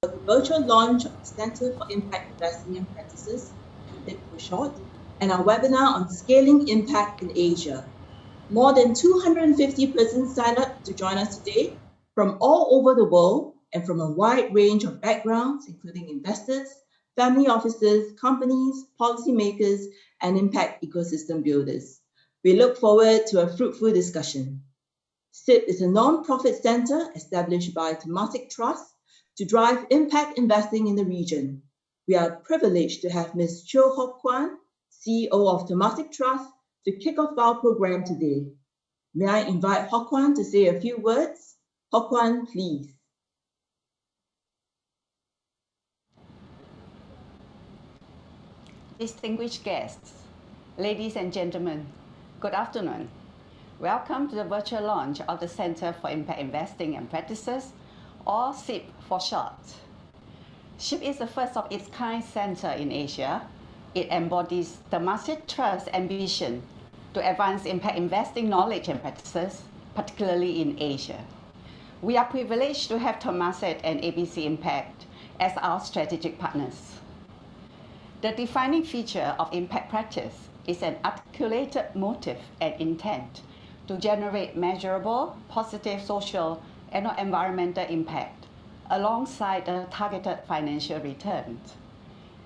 the virtual launch of the Centre for Impact Investing and Practices, CIP for short, and our webinar on scaling impact in Asia. More than 250 persons signed up to join us today from all over the world and from a wide range of backgrounds, including investors, family offices, companies, policymakers, and impact ecosystem builders. We look forward to a fruitful discussion. CIP is a non-profit center established by Temasek Trust to drive impact investing in the region. We are privileged to have Ms. Cheo Hock Kwan, CEO of Temasek Trust, to kick off our program today. May I invite Hock Kwan to say a few words? Hock Kwan, please. Distinguished guests, ladies and gentlemen, good afternoon. Welcome to the virtual launch of the Centre for Impact Investing and Practices, or CIP for short. CIP is the first of its kind centre in Asia. It embodies Temasek Trust's ambition to advance impact investing knowledge and practices, particularly in Asia. We are privileged to have Temasek and ABC Impact as our strategic partners. The defining feature of impact practice is an articulated motive and intent to generate measurable, positive social and environmental impact alongside a targeted financial returns.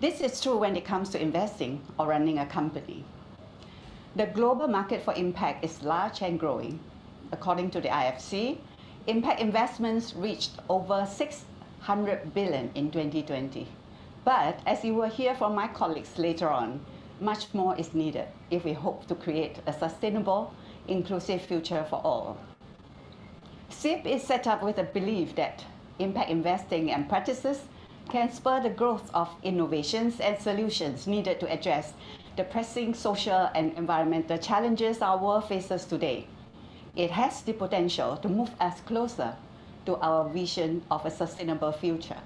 This is true when it comes to investing or running a company. The global market for impact is large and growing. According to the IFC, impact investments reached over 600 billion in 2020. But as you will hear from my colleagues later on, much more is needed if we hope to create a sustainable, inclusive future for all. CIP is set up with a belief that impact investing and practices can spur the growth of innovations and solutions needed to address the pressing social and environmental challenges our world faces today. It has the potential to move us closer to our vision of a sustainable future.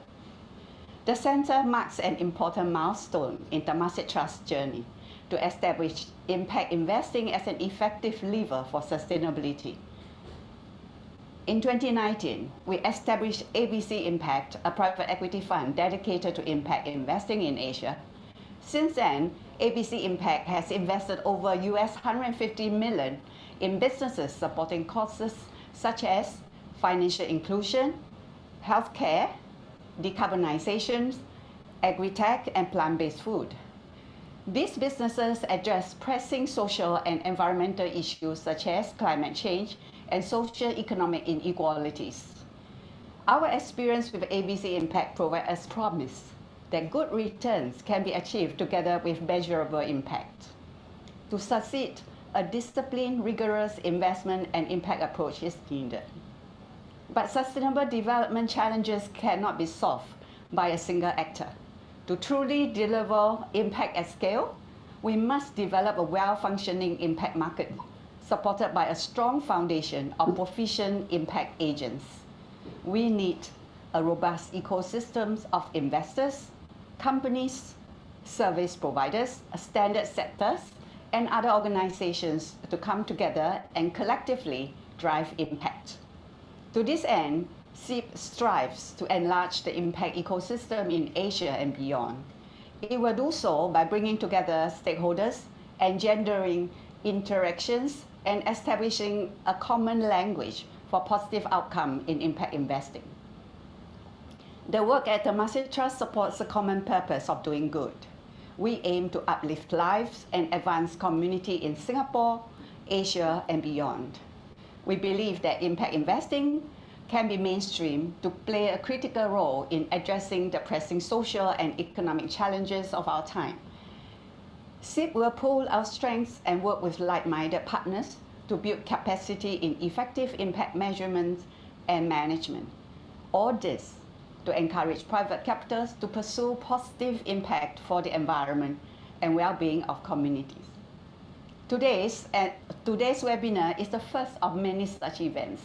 The Centre marks an important milestone in Temasek Trust's journey to establish impact investing as an effective lever for sustainability. In 2019, we established ABC Impact, a private equity fund dedicated to impact investing in Asia. Since then, ABC Impact has invested over US $150 million in businesses supporting causes such as financial inclusion, healthcare, decarbonization, agri-tech, and plant-based food. These businesses address pressing social and environmental issues such as climate change and socio-economic inequalities. Our experience with ABC Impact provides us promise that good returns can be achieved together with measurable impact. To succeed, a disciplined, rigorous investment and impact approach is needed. But sustainable development challenges cannot be solved by a single actor. To truly deliver impact at scale, we must develop a well-functioning impact market, supported by a strong foundation of proficient impact agents. We need a robust ecosystem of investors, companies, service providers, standard sectors, and other organizations to come together and collectively drive impact. To this end, CIP strives to enlarge the impact ecosystem in Asia and beyond. It will do so by bringing together stakeholders, engendering interactions, and establishing a common language for positive outcome in impact investing. The work at Temasek Trust supports the common purpose of doing good. We aim to uplift lives and advance community in Singapore, Asia, and beyond. We believe that impact investing can be mainstream to play a critical role in addressing the pressing social and economic challenges of our time. CIP will pool our strengths and work with like-minded partners to build capacity in effective impact measurement and management. All this to encourage private capitals to pursue positive impact for the environment and well-being of communities. Today's webinar is the first of many such events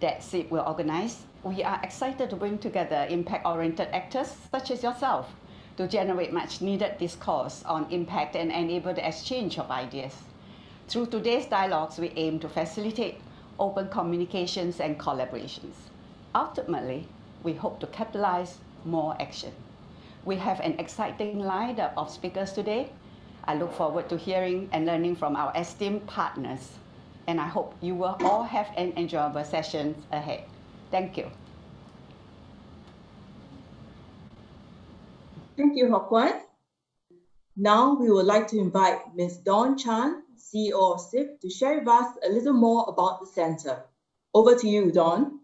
that CIP will organize. We are excited to bring together impact-oriented actors such as yourself to generate much-needed discourse on impact and enable the exchange of ideas. Through today's dialogues, we aim to facilitate open communications and collaborations. Ultimately, we hope to capitalize more action. We have an exciting lineup of speakers today. I look forward to hearing and learning from our esteemed partners, and I hope you will all have an enjoyable session ahead. Thank you. Thank you, Hock Kuan. Now we would like to invite Ms. Dawn Chan, CEO of SIP, to share with us a little more about the Centre. Over to you, Dawn.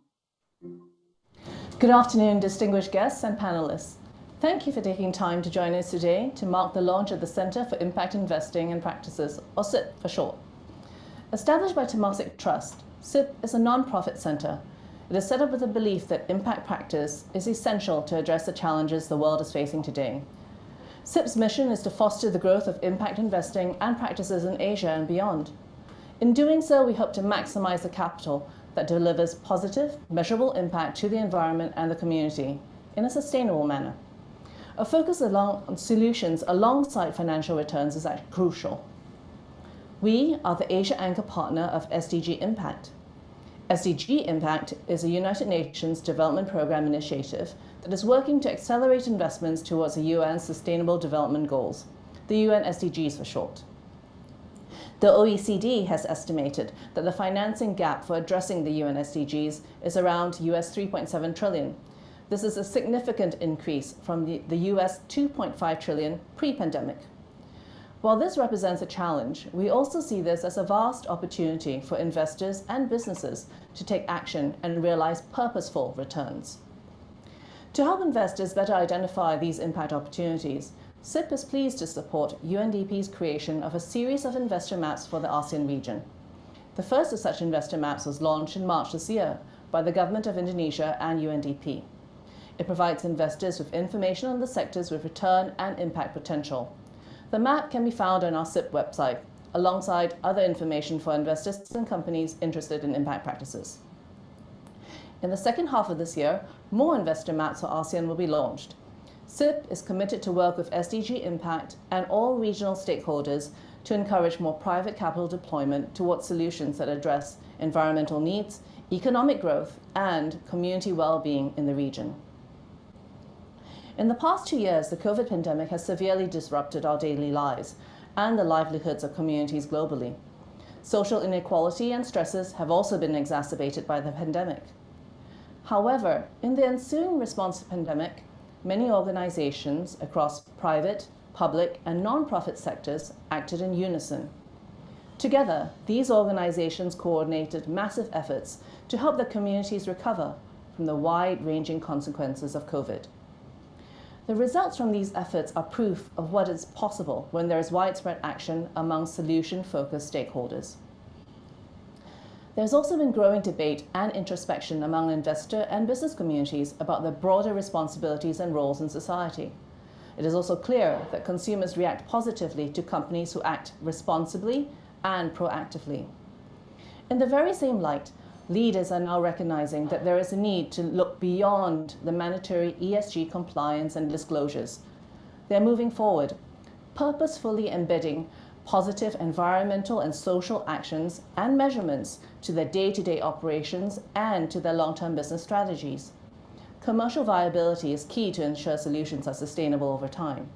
Good afternoon, distinguished guests and panelists. Thank you for taking time to join us today to mark the launch of the Centre for Impact Investing and Practices, or CIP for short. Established by Temasek Trust, CIP is a non-profit centre. It is set up with the belief that impact practice is essential to address the challenges the world is facing today. CIP's mission is to foster the growth of impact investing and practices in Asia and beyond. In doing so, we hope to maximize the capital that delivers positive, measurable impact to the environment and the community in a sustainable manner. A focus on solutions alongside financial returns is actually crucial. We are the Asia Anchor Partner of SDG Impact. SDG Impact is a United Nations Development Programme initiative that is working to accelerate investments towards the UN's Sustainable Development Goals, the UN SDGs for short. The OECD has estimated that the financing gap for addressing the UN SDGs is around US 3.7 trillion. This is a significant increase from the US 2.5 trillion pre-pandemic. While this represents a challenge, we also see this as a vast opportunity for investors and businesses to take action and realize purposeful returns. To help investors better identify these impact opportunities, CIP is pleased to support UNDP's creation of a series of investor maps for the ASEAN region. The first of such investor maps was launched in March this year by the Government of Indonesia and UNDP. It provides investors with information on the sectors with return and impact potential. The map can be found on our CIP website, alongside other information for investors and companies interested in impact practices. In the second half of this year, more investor maps for ASEAN will be launched. CIP is committed to work with SDG Impact and all regional stakeholders to encourage more private capital deployment towards solutions that address environmental needs, economic growth, and community well-being in the region. In the past 2 years, the COVID pandemic has severely disrupted our daily lives and the livelihoods of communities globally. Social inequality and stresses have also been exacerbated by the pandemic. However, in the ensuing response to the pandemic, many organizations across private, public, and non-profit sectors acted in unison. Together, these organizations coordinated massive efforts to help the communities recover from the wide-ranging consequences of COVID. The results from these efforts are proof of what is possible when there is widespread action among solution-focused stakeholders. There's also been growing debate and introspection among investor and business communities about their broader responsibilities and roles in society. It is also clear that consumers react positively to companies who act responsibly and proactively. In the very same light, leaders are now recognizing that there is a need to look beyond the mandatory ESG compliance and disclosures. They're moving forward, purposefully embedding positive environmental and social actions and measurements to their day-to-day operations and to their long-term business strategies. Commercial viability is key to ensure solutions are sustainable over time.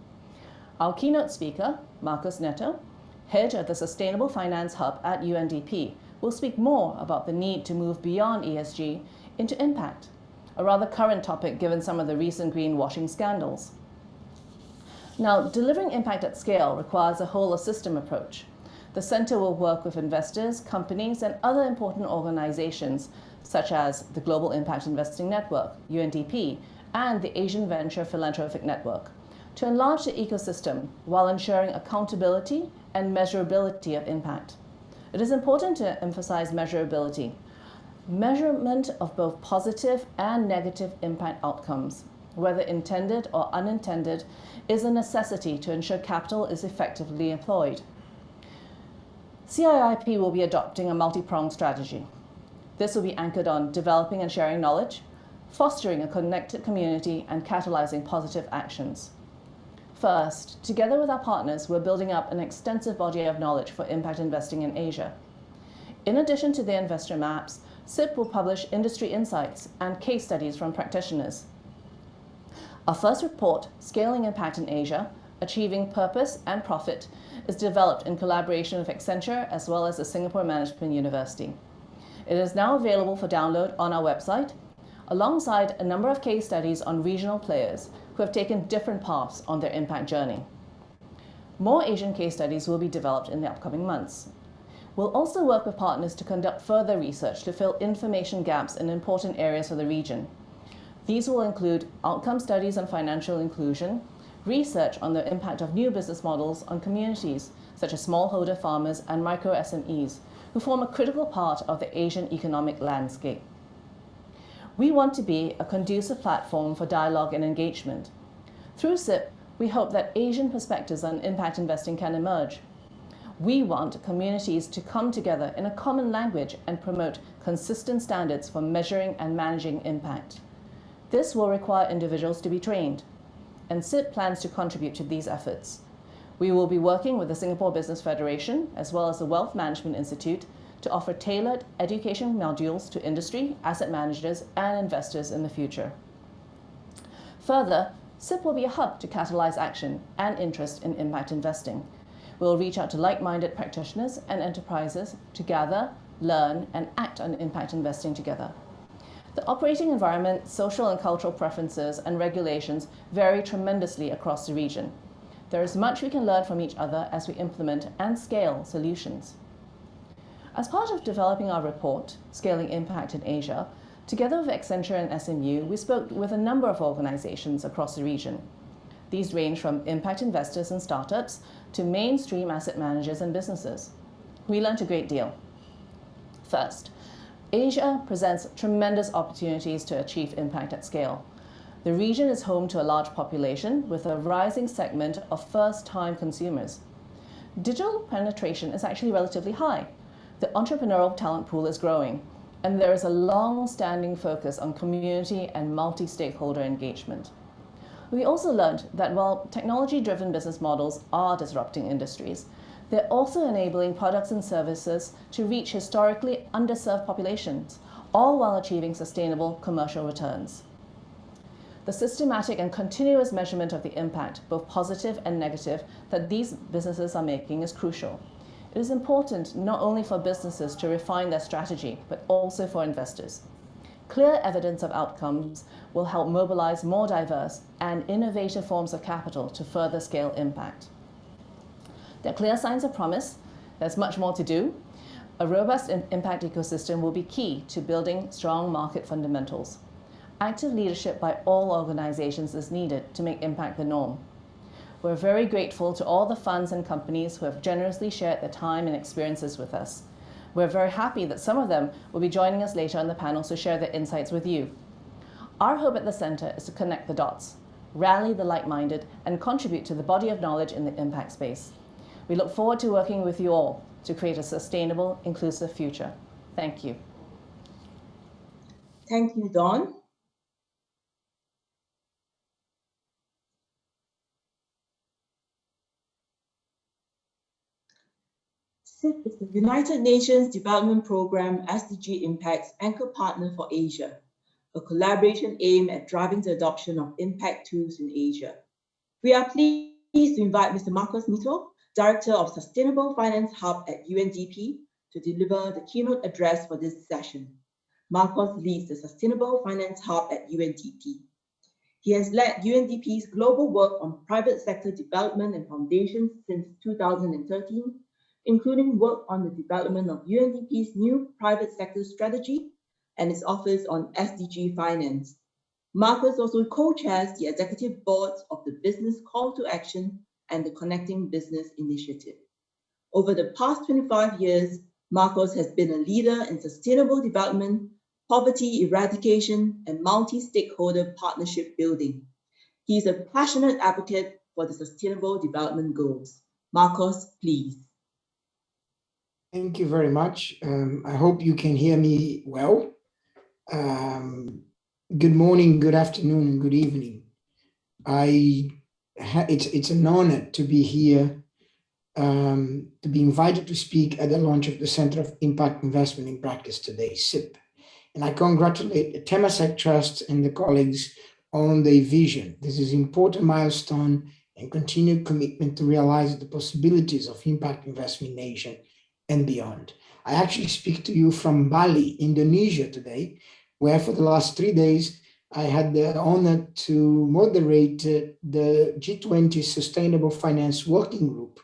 Our keynote speaker, Marcos Neto, head of the Sustainable Finance Hub at UNDP, will speak more about the need to move beyond ESG into impact, a rather current topic given some of the recent greenwashing scandals. Now, delivering impact at scale requires a whole-of-system approach. The Centre will work with investors, companies, and other important organizations such as the Global Impact Investing Network, UNDP, and the Asian Venture Philanthropic Network to enlarge the ecosystem while ensuring accountability and measurability of impact. It is important to emphasize measurability. Measurement of both positive and negative impact outcomes, whether intended or unintended, is a necessity to ensure capital is effectively employed. CIIP will be adopting a multi-pronged strategy. This will be anchored on developing and sharing knowledge, fostering a connected community, and catalyzing positive actions. First, together with our partners, we're building up an extensive body of knowledge for impact investing in Asia. In addition to the investor maps, CIP will publish industry insights and case studies from practitioners. Our first report, Scaling Impact in Asia, Achieving Purpose and Profit, is developed in collaboration with Accenture as well as the Singapore Management University. It is now available for download on our website, alongside a number of case studies on regional players who have taken different paths on their impact journey. More Asian case studies will be developed in the upcoming months. We'll also work with partners to conduct further research to fill information gaps in important areas for the region. These will include outcome studies on financial inclusion, research on the impact of new business models on communities such as smallholder farmers and micro SMEs, who form a critical part of the Asian economic landscape. We want to be a conducive platform for dialogue and engagement. Through SIP, we hope that Asian perspectives on impact investing can emerge. We want communities to come together in a common language and promote consistent standards for measuring and managing impact. This will require individuals to be trained, and SIP plans to contribute to these efforts. We will be working with the Singapore Business Federation as well as the Wealth Management Institute to offer tailored education modules to industry, asset managers, and investors in the future. Further, SIP will be a hub to catalyze action and interest in impact investing. We'll reach out to like-minded practitioners and enterprises to gather, learn, and act on impact investing together. The operating environment, social and cultural preferences, and regulations vary tremendously across the region. There is much we can learn from each other as we implement and scale solutions. As part of developing our report, Scaling Impact in Asia, together with Accenture and SMU, we spoke with a number of organizations across the region. These range from impact investors and startups to mainstream asset managers and businesses. We learned a great deal. First, Asia presents tremendous opportunities to achieve impact at scale. The region is home to a large population with a rising segment of first-time consumers. Digital penetration is actually relatively high. The entrepreneurial talent pool is growing, and there is a long-standing focus on community and multi-stakeholder engagement. We also learned that while technology-driven business models are disrupting industries, they're also enabling products and services to reach historically underserved populations, all while achieving sustainable commercial returns. The systematic and continuous measurement of the impact, both positive and negative, that these businesses are making is crucial. It is important not only for businesses to refine their strategy, but also for investors. Clear evidence of outcomes will help mobilize more diverse and innovative forms of capital to further scale impact. There are clear signs of promise. There's much more to do. A robust impact ecosystem will be key to building strong market fundamentals. Active leadership by all organizations is needed to make impact the norm. We're very grateful to all the funds and companies who have generously shared their time and experiences with us. We're very happy that some of them will be joining us later on the panel to share their insights with you. Our hope at the Centre is to connect the dots, rally the like-minded, and contribute to the body of knowledge in the impact space. We look forward to working with you all to create a sustainable, inclusive future. Thank you. Thank you, Dawn. SIP is the United Nations Development Programme SDG Impact's anchor partner for Asia, a collaboration aimed at driving the adoption of impact tools in Asia. We are pleased to invite Mr. Marcos Nito, Director of Sustainable Finance Hub at UNDP, to deliver the keynote address for this session. Marcos leads the Sustainable Finance Hub at UNDP. He has led UNDP's global work on private sector development and foundations since 2013, including work on the development of UNDP's new private sector strategy and its office on SDG finance. Marcos also co-chairs the executive boards of the Business Call to Action and the Connecting Business Initiative. Over the past 25 years, Marcos has been a leader in sustainable development, poverty eradication, and multi-stakeholder partnership building. He is a passionate advocate for the Sustainable Development Goals. Marcos, please. Thank you very much. I hope you can hear me well. Good morning, good afternoon, and good evening. It's an honor to be here, to be invited to speak at the launch of the Centre of Impact Investment in Practice today, SIP. And I congratulate the Temasek Trust and the colleagues on their vision. This is an important milestone and continued commitment to realize the possibilities of impact investment in Asia and beyond. I actually speak to you from Bali, Indonesia today, where for the last 3 days, I had the honor to moderate the G20 Sustainable Finance Working Group.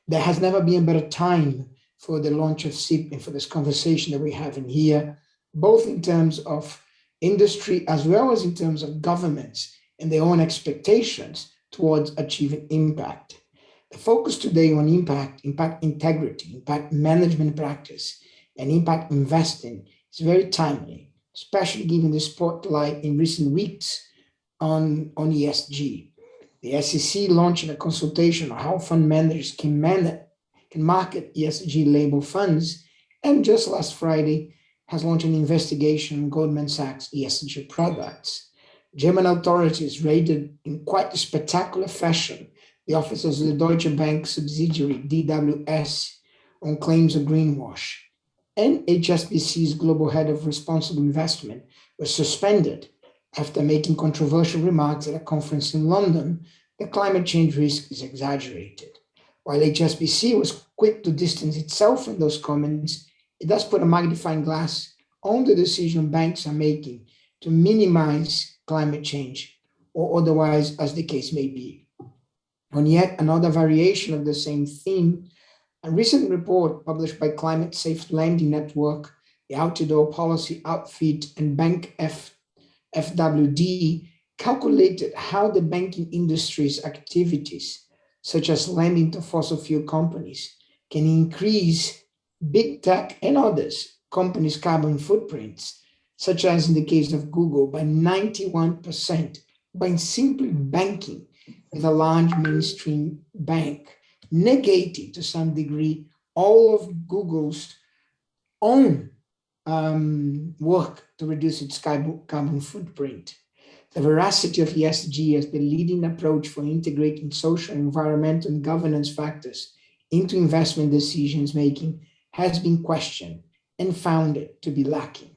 There has never been a better time for the launch of SIP and for this conversation that we're having here, both in terms of industry as well as in terms of governments and their own expectations towards achieving impact. The focus today on impact integrity, impact management practice, and impact investing is very timely, especially given the spotlight in recent weeks on ESG. The SEC launching a consultation on how fund managers can market ESG label funds, and just last Friday has launched an investigation on Goldman Sachs ESG products. German authorities raided in quite a spectacular fashion the offices of the Deutsche Bank subsidiary DWS on claims of greenwash. And HSBC's global head of responsible investment was suspended after making controversial remarks at a conference in London that climate change risk is exaggerated. While HSBC was quick to distance itself from those comments, it does put a magnifying glass on the decision banks are making to minimize climate change, or otherwise, as the case may be. On yet another variation of the same theme, a recent report published by Climate Safe Lending Network, the Outdoor Policy Outfit, and Bank FWD calculated how the banking industry's activities, such as lending to fossil fuel companies, can increase big tech and others companies' carbon footprints, such as in the case of Google, by 91% by simply banking with a large mainstream bank, negating to some degree all of Google's own work to reduce its carbon footprint. The veracity of ESG as the leading approach for integrating social, environmental, and governance factors into investment decisions making has been questioned and found it to be lacking.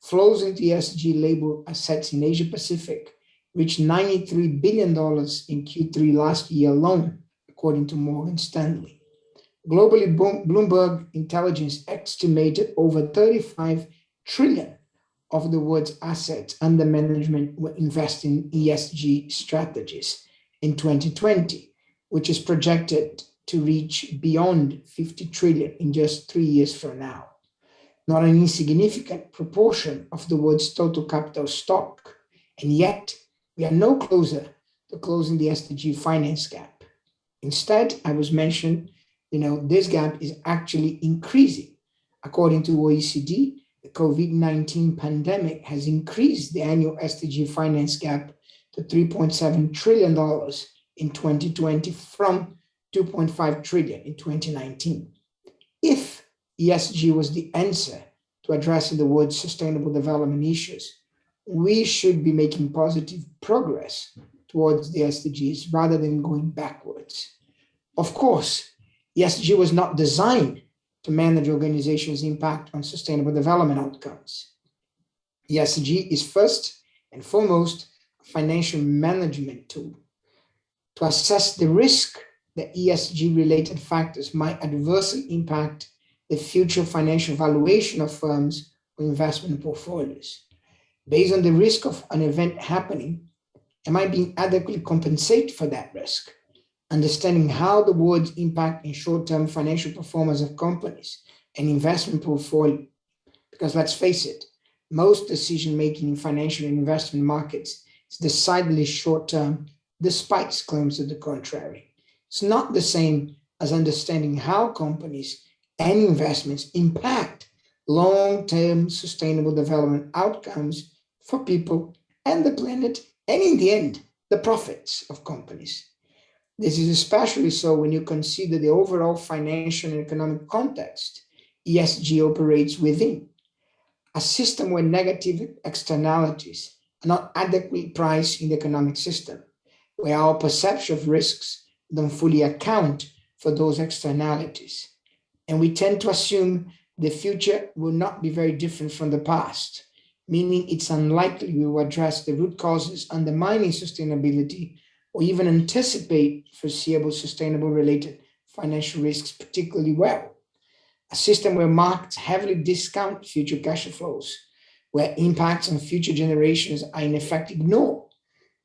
Flows into ESG label assets in Asia Pacific reached $93 billion in Q3 last year alone, according to Morgan Stanley. Globally, Bloomberg Intelligence estimated over 35 trillion of the world's assets under management were invested in ESG strategies in 2020, which is projected to reach beyond 50 trillion in just 3 years from now. Not an insignificant proportion of the world's total capital stock, and yet we are no closer to closing the SDG finance gap. Instead, I was mentioned, this gap is actually increasing. According to OECD, the COVID-19 pandemic has increased the annual SDG finance gap to $3.7 trillion in 2020 from 2.5 trillion in 2019. If ESG was the answer to addressing the world's sustainable development issues, we should be making positive progress towards the SDGs rather than going backwards. Of course, ESG was not designed to manage organizations' impact on sustainable development outcomes. ESG is first and foremost a financial management tool to assess the risk that ESG-related factors might adversely impact the future financial valuation of firms or investment portfolios. Based on the risk of an event happening, am I being adequately compensated for that risk? Understanding how the words impact in short-term financial performance of companies and investment portfolio, because let's face it, most decision-making in financial and investment markets is decidedly short-term, despite claims to the contrary. It's not the same as understanding how companies and investments impact long-term sustainable development outcomes for people and the planet, and in the end, the profits of companies. This is especially so when you consider the overall financial and economic context ESG operates within. A system where negative externalities are not adequately priced in the economic system, where our perception of risks don't fully account for those externalities. And we tend to assume the future will not be very different from the past. meaning it's unlikely we will address the root causes undermining sustainability or even anticipate foreseeable sustainable related financial risks particularly well. A system where markets heavily discount future cash flows, where impacts on future generations are in effect ignored,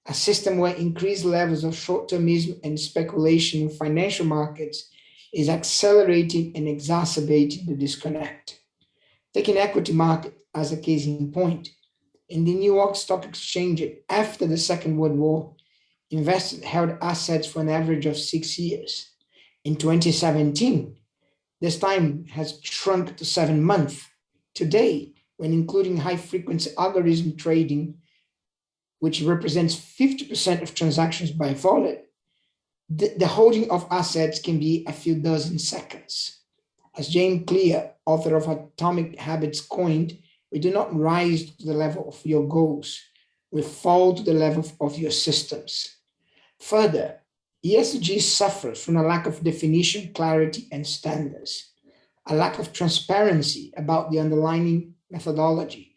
a system where increased levels of short-termism and speculation in financial markets is accelerating and exacerbating the disconnect. Taking equity market as a case in point, in the New York Stock Exchange after the Second World War, investors held assets for an average of 6 years. In 2017, this time has shrunk to 7 months. Today, when including high-frequency algorithm trading, which represents 50% of transactions by volume, the holding of assets can be a few dozen seconds. As James Clear, author of Atomic Habits, coined, we do not rise to the level of your goals, we fall to the level of your systems. Further, ESG suffers from a lack of definition, clarity, and standards, a lack of transparency about the underlying methodology,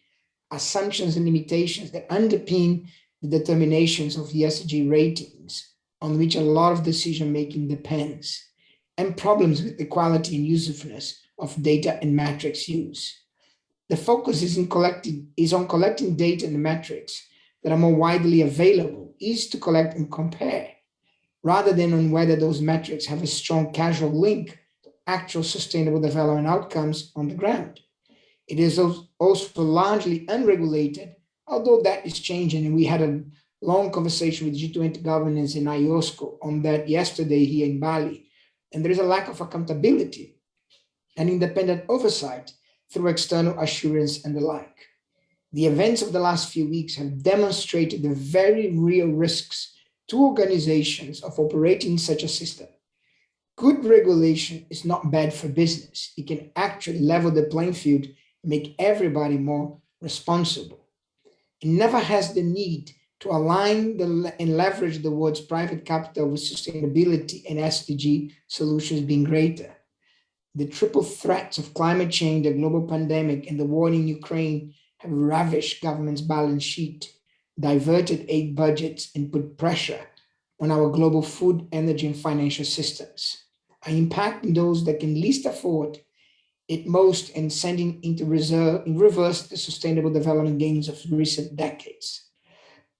assumptions and limitations that underpin the determinations of ESG ratings on which a lot of decision-making depends, and problems with the quality and usefulness of data and metrics use. The focus is on collecting data and metrics that are more widely available, easy to collect and compare, rather than on whether those metrics have a strong causal link to actual sustainable development outcomes on the ground. It is also largely unregulated, although that is changing, and we had a long conversation with G20 governance in IOSCO on that yesterday here in Bali, and there is a lack of accountability and independent oversight through external assurance and the like. The events of the last few weeks have demonstrated the very real risks to organizations of operating such a system. Good regulation is not bad for business. It can actually level the playing field and make everybody more responsible. It never has the need to align and leverage the world's private capital with sustainability and SDG solutions being greater. The triple threats of climate change, the global pandemic, and the war in Ukraine have ravished government's balance sheet, diverted aid budgets, and put pressure on our global food, energy, and financial systems, are impacting those that can least afford it most and sending in reverse the sustainable development gains of recent decades.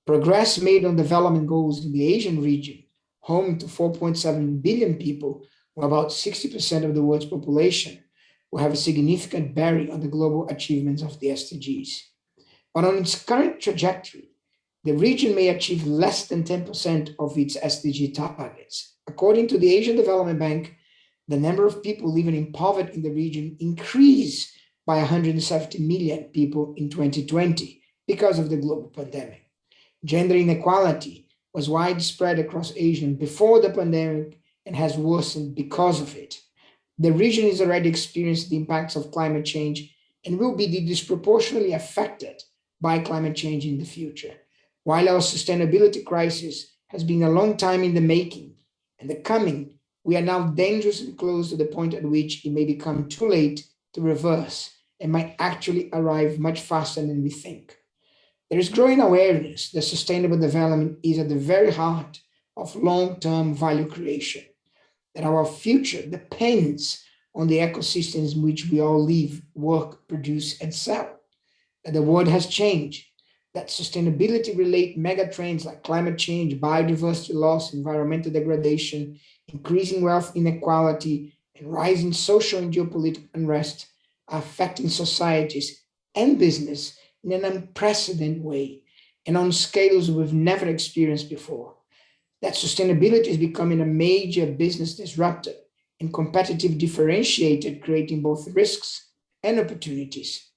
Progress made on development goals in the Asian region, home to 4.7 billion people, or about 60% of the world's population, will have a significant bearing on the global achievements of the SDGs. But on its current trajectory, the region may achieve less than 10% of its SDG targets. According to the Asian Development Bank, the number of people living in poverty in the region increased by 170 million people in 2020 because of the global pandemic. Gender inequality was widespread across Asia before the pandemic and has worsened because of it. The region is already experiencing the impacts of climate change and will be disproportionately affected by climate change in the future. While our sustainability crisis has been a long time in the making and the coming, we are now dangerously close to the point at which it may become too late to reverse and might actually arrive much faster than we think. There is growing awareness that sustainable development is at the very heart of long-term value creation, that our future depends on the ecosystems in which we all live, work, produce, and sell, that the world has changed, that sustainability-related mega trends like climate change, biodiversity loss, environmental degradation, increasing wealth inequality, and rising social and geopolitical unrest are affecting societies and business in an unprecedented way and on scales we've never experienced before. That sustainability is becoming a major business disruptor and competitive differentiator, creating both risks and opportunities.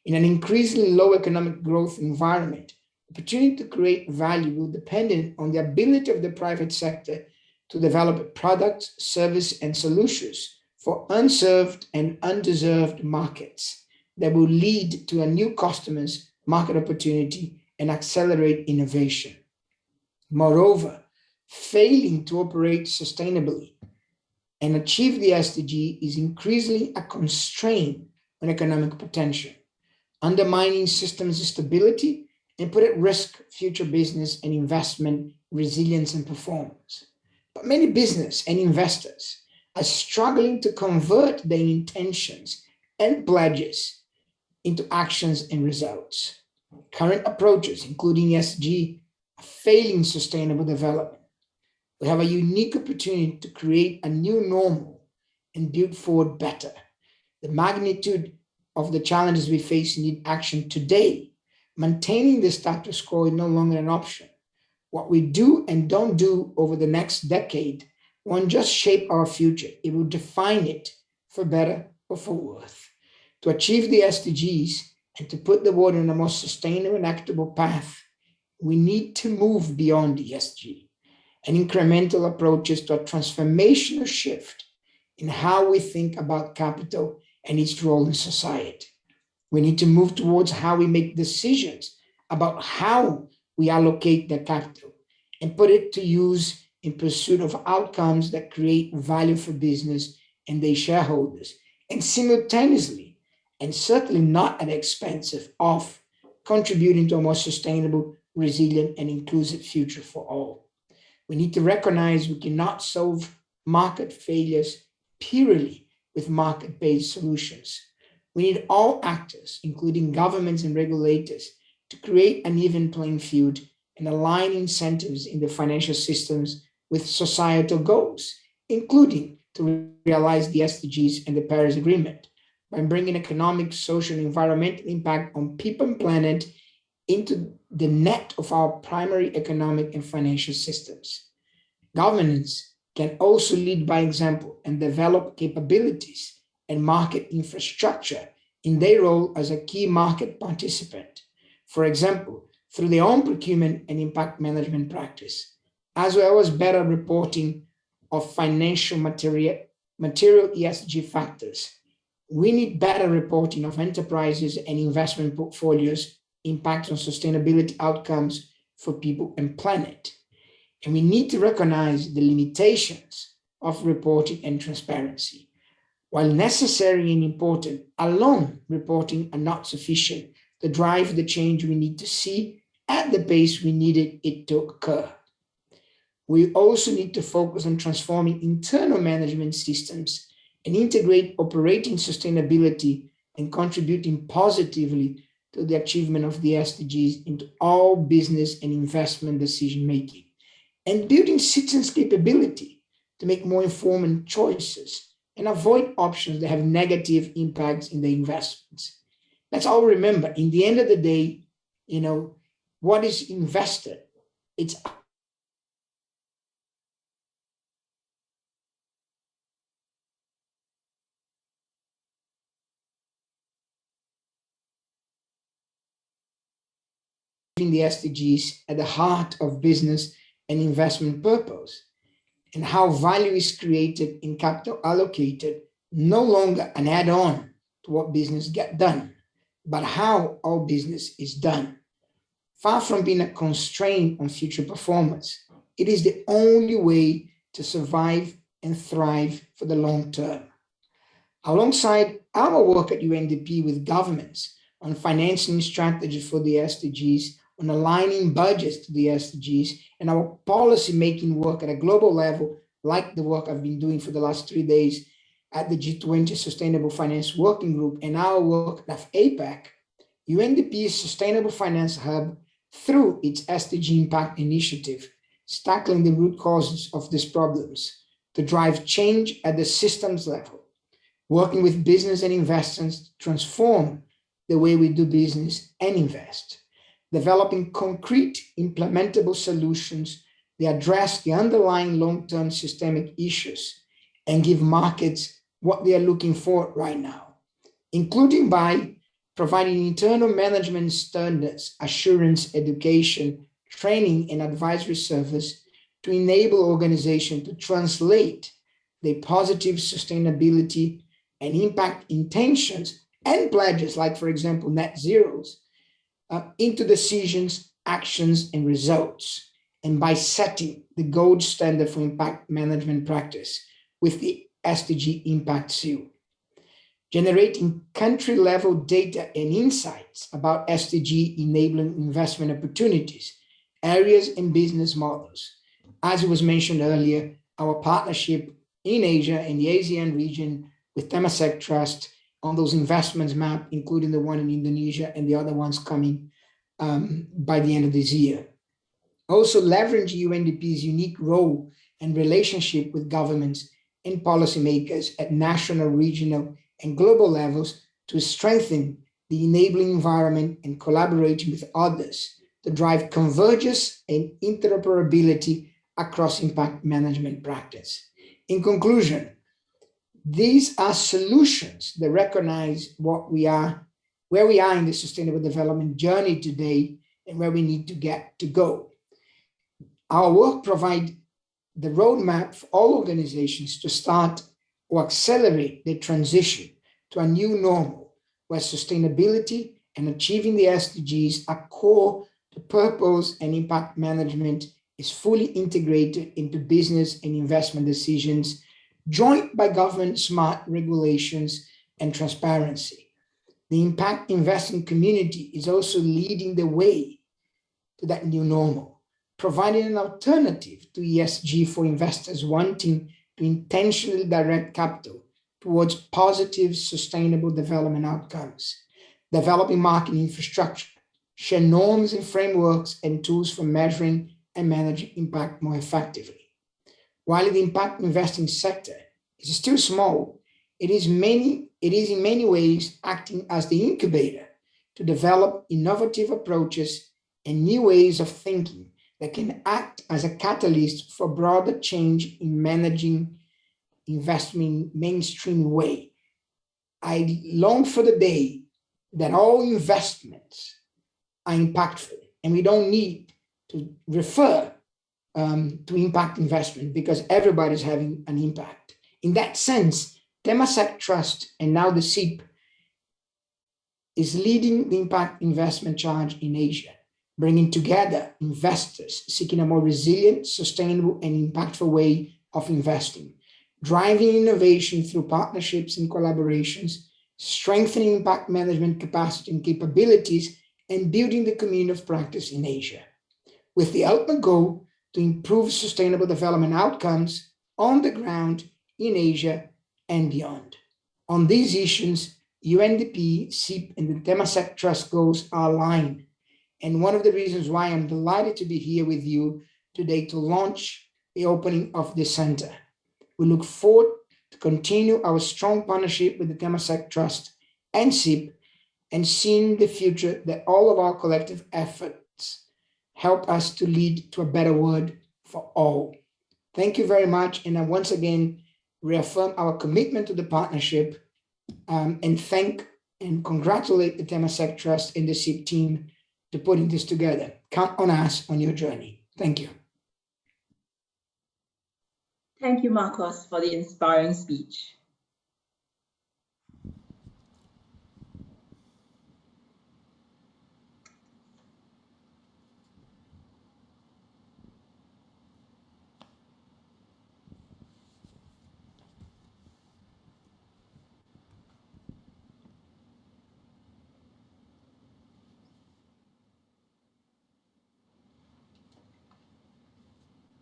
In an increasingly low economic growth environment, opportunity to create value will depend on the ability of the private sector to develop products, services, and solutions for unserved and undeserved markets that will lead to a new customers, market opportunity, and accelerate innovation. Moreover, failing to operate sustainably and achieve the SDG is increasingly a constraint on economic potential. undermining systems stability, and put at risk future business and investment resilience and performance. But many business and investors are struggling to convert their intentions and pledges into actions and results. Current approaches, including ESG, are failing sustainable development. We have a unique opportunity to create a new normal and build forward better. The magnitude of the challenges we face need action today. Maintaining the status quo is no longer an option. What we do and don't do over the next decade won't just shape our future, it will define it for better or for worse. To achieve the SDGs and to put the world on a more sustainable and equitable path, we need to move beyond ESG and incremental approaches to a transformational shift in how we think about capital and its role in society. We need to move towards how we make decisions about how we allocate the capital and put it to use in pursuit of outcomes that create value for business and their shareholders, and simultaneously, and certainly not at the expense of contributing to a more sustainable, resilient, and inclusive future for all. We need to recognize we cannot solve market failures purely with market-based solutions. We need all actors, including governments and regulators, to create an even playing field and align incentives in the financial systems with societal goals, including to realize the SDGs and the Paris Agreement by bringing economic, social, and environmental impact on people and planet into the net of our primary economic and financial systems. Governance can also lead by example and develop capabilities and market infrastructure in their role as a key market participant. For example, through their own procurement and impact management practice, as well as better reporting of financial material ESG factors. We need better reporting of enterprises and investment portfolios' impact on sustainability outcomes for people and planet. And we need to recognize the limitations of reporting and transparency. While necessary and important, alone reporting are not sufficient to drive the change we need to see at the pace we needed it to occur. We also need to focus on transforming internal management systems and integrate operating sustainability and contributing positively to the achievement of the SDGs into all business and investment decision-making, and building citizens' capability to make more informed choices and avoid options that have negative impacts in their investments. Let's all remember, in the end of the day, what is invested, it's the SDGs at the heart of business and investment purpose, and how value is created in capital allocated, no longer an add-on to what business get done, but how all business is done. Far from being a constraint on future performance, it is the only way to survive and thrive for the long term. Alongside our work at UNDP with governments on financing strategies for the SDGs, on aligning budgets to the SDGs, and our policy-making work at a global level, like the work I've been doing for the last 3 days at the G20 Sustainable Finance Working Group and our work at APEC, UNDP's Sustainable Finance Hub, through its SDG Impact Initiative, is tackling the root causes of these problems to drive change at the systems level, working with business and investors to transform the way we do business and invest, developing concrete implementable solutions that address the underlying long-term systemic issues and give markets what they are looking for right now, including by providing internal management standards, assurance, education, training, and advisory service to enable organizations to translate their positive sustainability and impact intentions and pledges, like, for example, net zeros, into decisions, actions, and results, and by setting the gold standard for impact management practice with the SDG Impact Seal. generating country-level data and insights about SDG enabling investment opportunities, areas, and business models. As it was mentioned earlier, our partnership in Asia and the ASEAN region with Temasek Trust on those investments map, including the one in Indonesia and the other ones coming by the end of this year. Also leveraging UNDP's unique role and relationship with governments and policymakers at national, regional, and global levels to strengthen the enabling environment and collaborating with others to drive convergence and interoperability across impact management practice. In conclusion, these are solutions that recognize where we are in the sustainable development journey today and where we need to go. Our work provides the roadmap for all organizations to start or accelerate the transition to a new normal where sustainability and achieving the SDGs are core to purpose, and impact management is fully integrated into business and investment decisions, joined by government smart regulations and transparency. The impact investing community is also leading the way to that new normal, providing an alternative to ESG for investors wanting to intentionally direct capital towards positive, sustainable development outcomes, developing market infrastructure, share norms and frameworks and tools for measuring and managing impact more effectively. While the impact investing sector is still small, it is in many ways acting as the incubator to develop innovative approaches and new ways of thinking that can act as a catalyst for broader change in managing investment mainstream way. I long for the day that all investments are impactful, and we don't need to refer to impact investment because everybody's having an impact. In that sense, Temasek Trust and now the SIP is leading the impact investment charge in Asia, bringing together investors seeking a more resilient, sustainable, and impactful way of investing, driving innovation through partnerships and collaborations, strengthening impact management capacity and capabilities, and building the community of practice in Asia, with the ultimate goal to improve sustainable development outcomes on the ground in Asia and beyond. On these issues, UNDP, SIP, and the Temasek Trust goals are aligned. And one of the reasons why I'm delighted to be here with you today to launch the opening of this center. We look forward to continue our strong partnership with the Temasek Trust and SIP and seeing the future that all of our collective efforts help us to lead to a better world for all. Thank you very much. And I once again reaffirm our commitment to the partnership and thank and congratulate the Temasek Trust and the SIP team to putting this together. Count on us on your journey. Thank you. Thank you, Marcos, for the inspiring speech.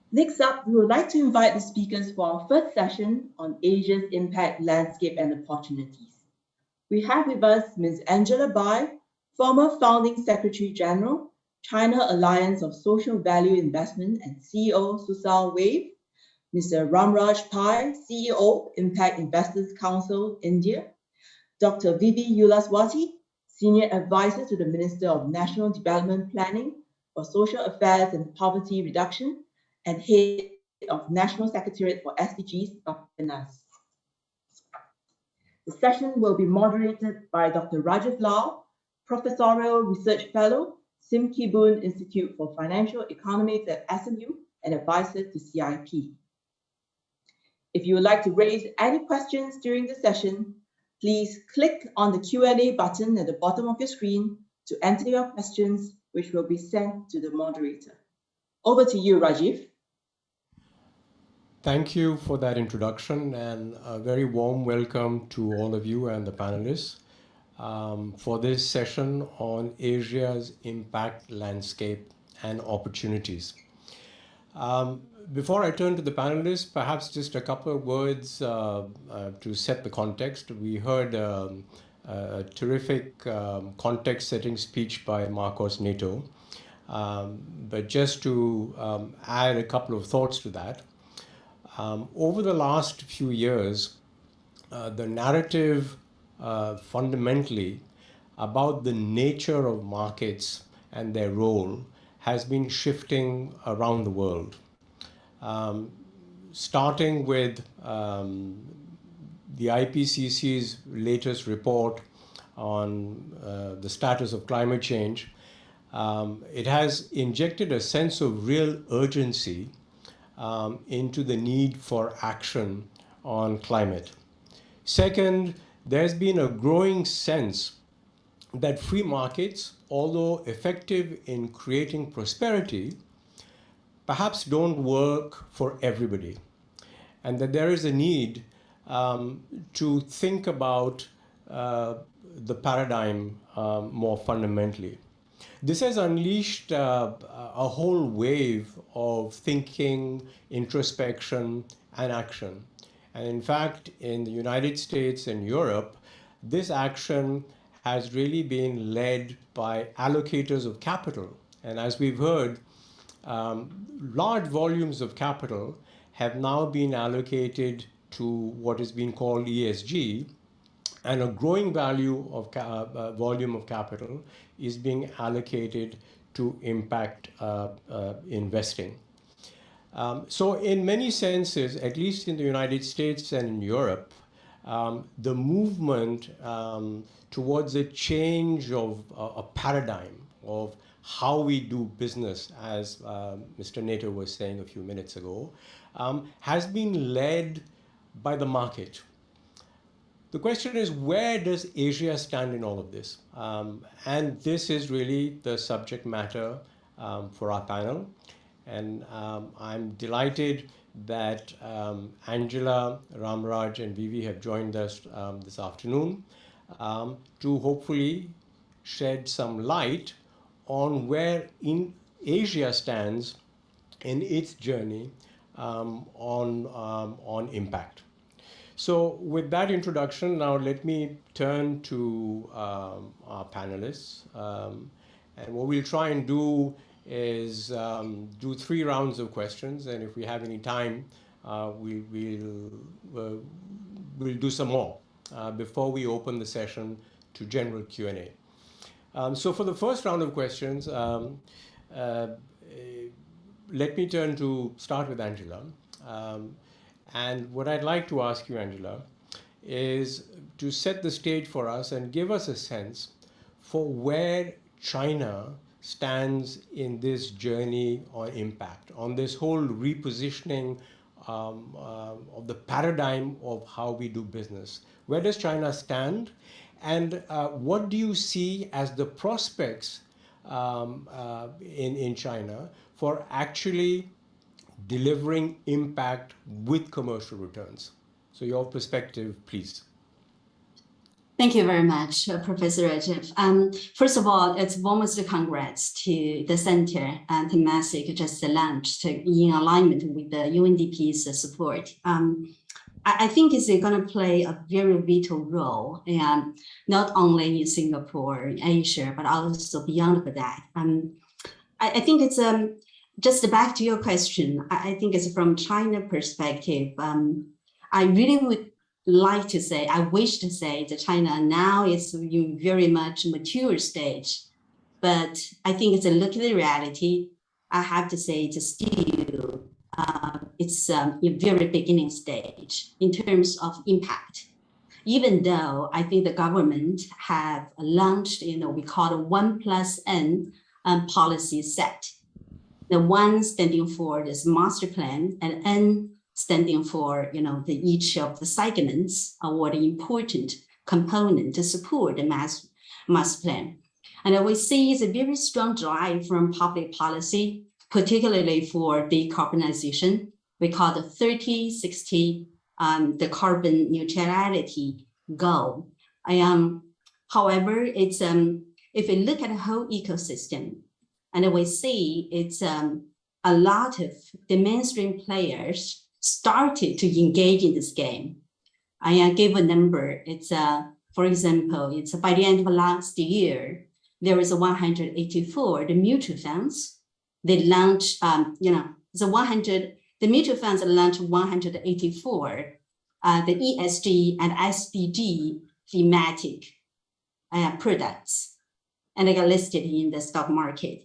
Next up, we would like to invite the speakers for our first session on Asia's impact, landscape, and opportunities. We have with us Ms. Angela Bai, former Founding Secretary General, China Alliance of Social Value Investment and CEO, Susal Wave, Mr. Ramraj Pai, CEO, Impact Investors Council, India, Dr. Vivi Ulaswati, Senior Advisor to the Minister of National Development Planning for Social Affairs and Poverty Reduction, and Head of National Secretariat for SDGs, Dr. Nas. The session will be moderated by Dr. Rajiv Lal, Professorial Research Fellow, Sim Kee Boon Institute for Financial Economics at SMU, and Advisor to CIP. If you would like to raise any questions during the session, please click on the Q&A button at the bottom of your screen to enter your questions, which will be sent to the moderator. Over to you, Rajiv. Thank you for that introduction, and a very warm welcome to all of you and the panelists for this session on Asia's impact landscape and opportunities. Before I turn to the panelists, perhaps just a couple of words to set the context. We heard a terrific context-setting speech by Marcos Neto, but just to add a couple of thoughts to that. Over the last few years, the narrative fundamentally about the nature of markets and their role has been shifting around the world. Starting with the IPCC's latest report on the status of climate change, it has injected a sense of real urgency into the need for action on climate. Second, there's been a growing sense that free markets, although effective in creating prosperity, perhaps don't work for everybody, and that there is a need to think about the paradigm more fundamentally. This has unleashed a whole wave of thinking, introspection, and action. And in fact, in the United States and Europe, this action has really been led by allocators of capital. And as we've heard, large volumes of capital have now been allocated to what is being called ESG, and a growing volume of capital is being allocated to impact investing. So in many senses, at least in the United States and in Europe, the movement towards a change of a paradigm of how we do business, as Mr. Neto was saying a few minutes ago, has been led by the market. The question is, where does Asia stand in all of this? And this is really the subject matter for our panel. And I'm delighted that Angela, Ramraj, and Vivi have joined us this afternoon to hopefully shed some light on where Asia stands in its journey on impact. So with that introduction, now let me turn to our panelists. And what we'll try and do is do 3 rounds of questions, and if we have any time, we'll do some more before we open the session to general Q&A. So for the first round of questions, let me start with Angela. And what I'd like to ask you, Angela, is to set the stage for us and give us a sense for where China stands in this journey on impact, on this whole repositioning of the paradigm of how we do business. Where does China stand? And what do you see as the prospects in China for actually delivering impact with commercial returns? So your perspective, please. Thank you very much, Professor Rajiv. First of all, it's warmest congrats to the center and Temasek just launched in alignment with the UNDP's support. I think it's going to play a very vital role, and not only in Singapore, Asia, but also beyond that. I think it's just back to your question. I think it's from China perspective. I really would like to say, I wish to say that China now is in very much mature stage, but I think it's a look at the reality. I have to say it's still, it's a very beginning stage in terms of impact. Even though I think the government have launched, we call it 1+N policy set. The 1 standing for this master plan, and N standing for each of the segments or the important component to support the master plan. And we see it's a very strong drive from public policy, particularly for decarbonization, we call the 30-60, the carbon neutrality goal. However, it's if we look at the whole ecosystem, and we see it's a lot of the mainstream players started to engage in this game. I give a number. It's for example, it's by the end of last year, there was a 184 the mutual funds. They launched, the mutual funds launched 184 the ESG and SDG thematic products, and they got listed in the stock market.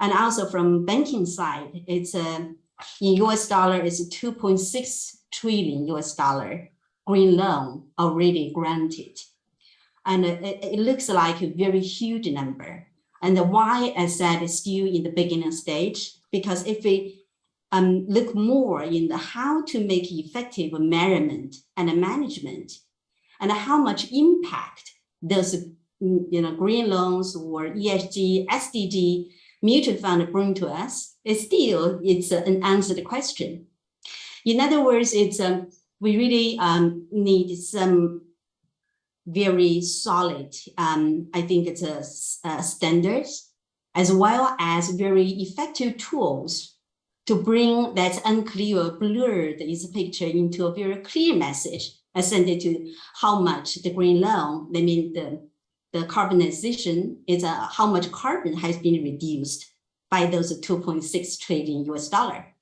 And also from banking side, it's in US dollar, it's $2.6 trillion US dollar green loan already granted. And it looks like a very huge number. And why I said it's still in the beginning stage, because if we look more in the how to make effective measurement and management, and how much impact those green loans or ESG, SDG mutual fund bring to us, it's an unanswered question. In other words, it's we really need some very solid, I think it's standards, as well as very effective tools to bring that unclear, blurred is picture into a very clear message, ascended to how much the green loan, I mean the carbonization is how much carbon has been reduced by those 2.6 trillion US dollar,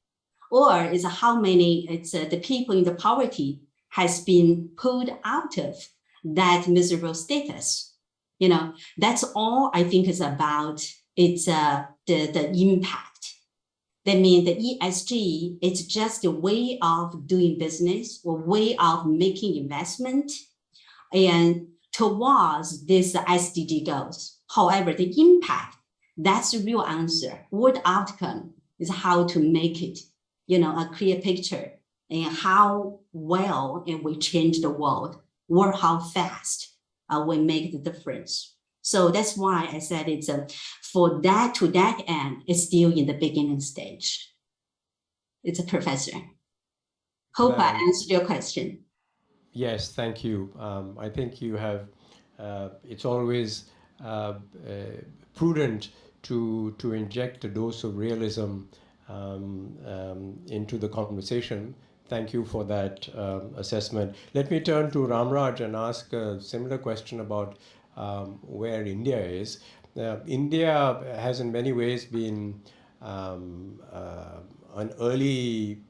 or is how many it's the people in the poverty has been pulled out of that miserable status. That's all I think is about. It's the impact. That means the ESG, it's just a way of doing business or way of making investment and towards this SDG goals. However, the impact, that's the real answer. What outcome is how to make it, a clear picture and how well it will change the world or how fast we make the difference. So that's why I said it's for that to that end, it's still in the beginning stage. It's a professor. Hope I answered your question. Yes, thank you. I think you have, it's always prudent to inject a dose of realism into the conversation. Thank you for that assessment. Let me turn to Ramraj and ask a similar question about where India is. India has in many ways been an early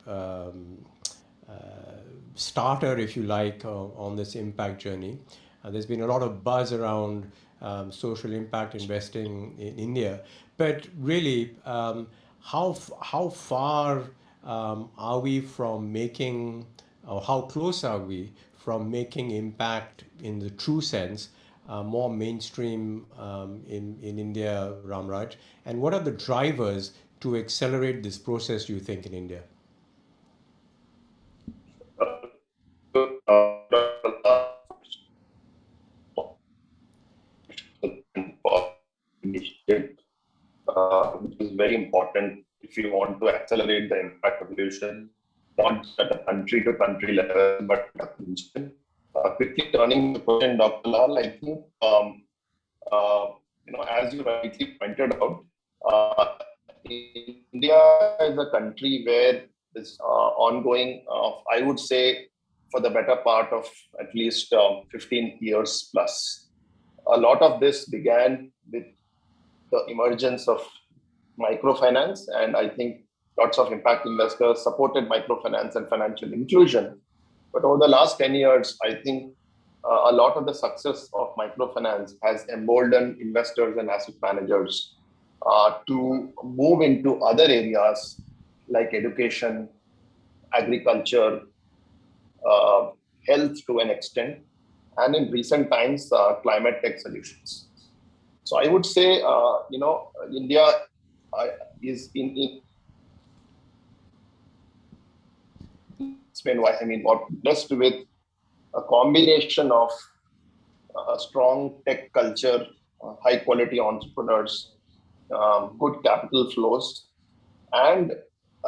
starter, if you like, on this impact journey. There's been a lot of buzz around social impact investing in India, but really, how far are we from making, or how close are we from making impact in the true sense more mainstream in India, Ramraj? And what are the drivers to accelerate this process, do you think, in India? Which is very important if you want to accelerate the impact evolution, not just at a country-to-country level, but at the region. Quickly turning the question, Dr. Lal, I think, as you rightly pointed out, India is a country where this ongoing, I would say, for the better part of at least 15 years plus. A lot of this began with the emergence of microfinance, and I think lots of impact investors supported microfinance and financial inclusion. But over the last 10 years, I think a lot of the success of microfinance has emboldened investors and asset managers to move into other areas like education, agriculture, health to an extent, and in recent times, climate tech solutions. So I would say, India is explain why. I mean, what blessed with a combination of a strong tech culture, high quality entrepreneurs, good capital flows, and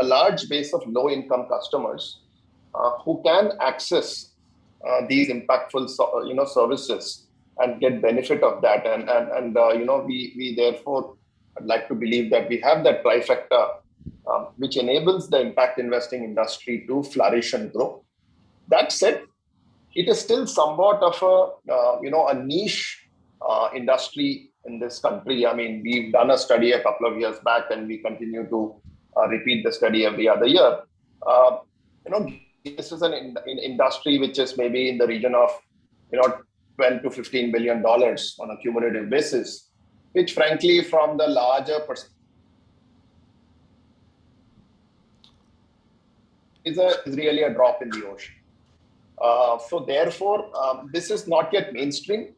a large base of low-income customers who can access these impactful services and get benefit of that. And we therefore I'd like to believe that we have that trifecta which enables the impact investing industry to flourish and grow. That said, it is still somewhat of a niche industry in this country. I mean, we've done a study a couple of years back, and we continue to repeat the study every other year. This is an industry which is maybe in the region of 12 to $15 billion on a cumulative basis, which frankly, from the larger perspective, is really a drop in the ocean. So therefore, this is not yet mainstream.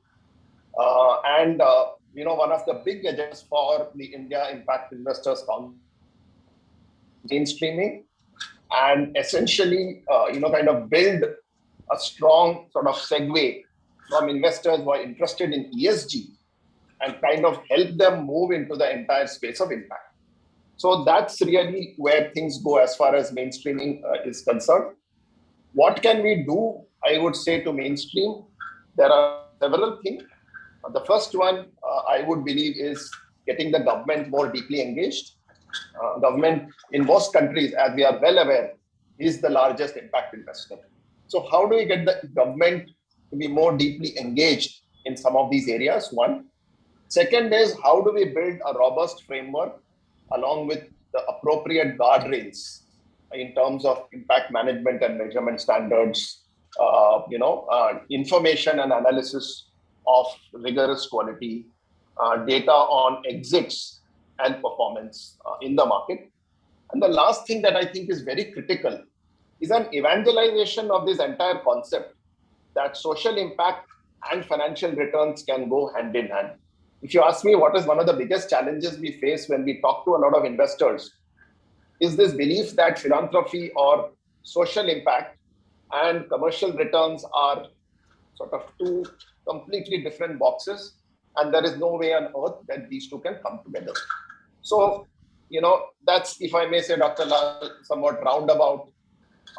One of the big agendas for the India Impact Investors Council mainstreaming and essentially, kind of build a strong sort of segue from investors who are interested in ESG and kind of help them move into the entire space of impact. So that's really where things go as far as mainstreaming is concerned. What can we do, I would say, to mainstream? There are several things. The first one, I would believe, is getting the government more deeply engaged. Government in most countries, as we are well aware, is the largest impact investor. So how do we get the government to be more deeply engaged in some of these areas? One. Second is, how do we build a robust framework along with the appropriate guardrails in terms of impact management and measurement standards, information and analysis of rigorous quality, data on exits and performance in the market. And the last thing that I think is very critical is an evangelization of this entire concept that social impact and financial returns can go hand in hand. If you ask me what is one of the biggest challenges we face when we talk to a lot of investors, is this belief that philanthropy or social impact and commercial returns are sort of two completely different boxes, and there is no way on earth that these two can come together. So, that's, if I may say, Dr. Lal, somewhat roundabout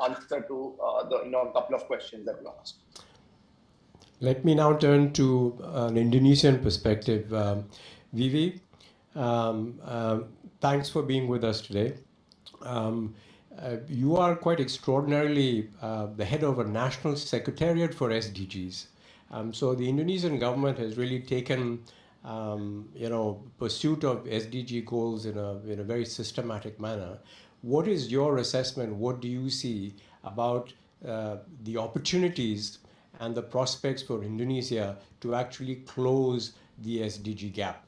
answer to the couple of questions that you asked. Let me now turn to an Indonesian perspective. Vivi, thanks for being with us today. You are quite extraordinarily the head of a national secretariat for SDGs. So the Indonesian government has really taken pursuit of SDG goals in a very systematic manner. What is your assessment? What do you see about the opportunities and the prospects for Indonesia to actually close the SDG gap?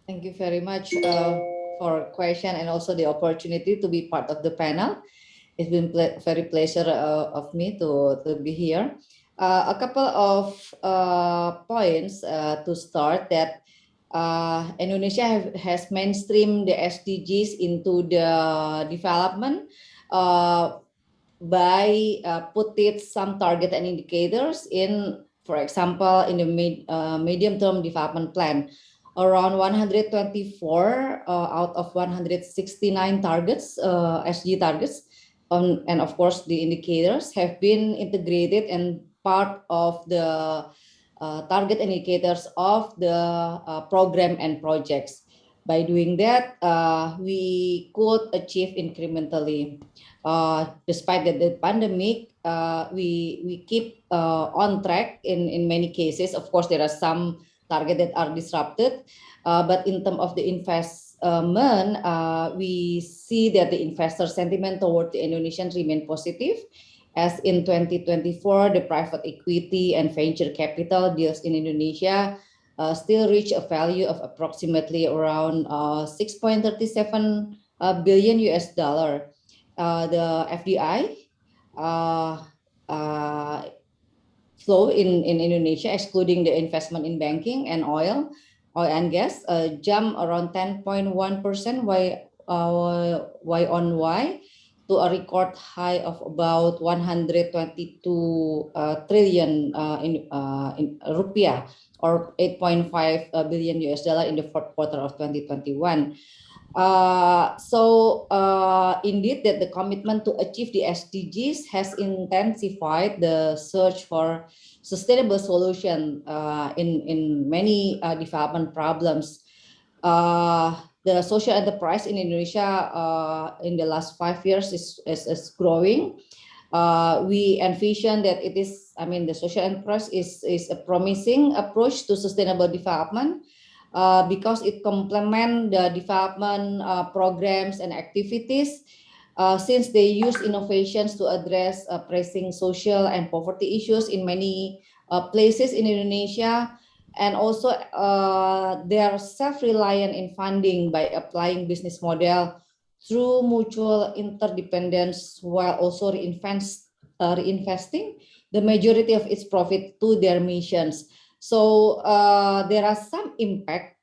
Thank you very much for question and also the opportunity to be part of the panel. It's been very pleasure of me to be here. A couple of points to start that Indonesia has mainstreamed the SDGs into the development by putting some target and indicators in, for example, in the medium-term development plan. Around 124 out of 169 targets, SDG targets, and of course the indicators have been integrated and part of the target indicators of the program and projects. By doing that, we could achieve incrementally. Despite the pandemic, we keep on track in many cases. Of course, there are some targets that are disrupted, but in terms of the investment, we see that the investor sentiment toward the Indonesian remain positive. As in 2024, the private equity and venture capital deals in Indonesia still reach a value of approximately around $6.37 billion US. The FDI flow in Indonesia, excluding the investment in banking and oil and gas, jumped around 10.1% Y on Y to a record high of about 122 trillion in rupiah, or $8.5 billion US in the fourth quarter of 2021. Indeed, that the commitment to achieve the SDGs has intensified the search for sustainable solution in many development problems. The social enterprise in Indonesia in the last 5 years is growing. We envision that the social enterprise is a promising approach to sustainable development because it complements the development programs and activities since they use innovations to address pressing social and poverty issues in many places in Indonesia. And also they are self-reliant in funding by applying business model through mutual interdependence while also reinvesting the majority of its profit to their missions. So there are some impact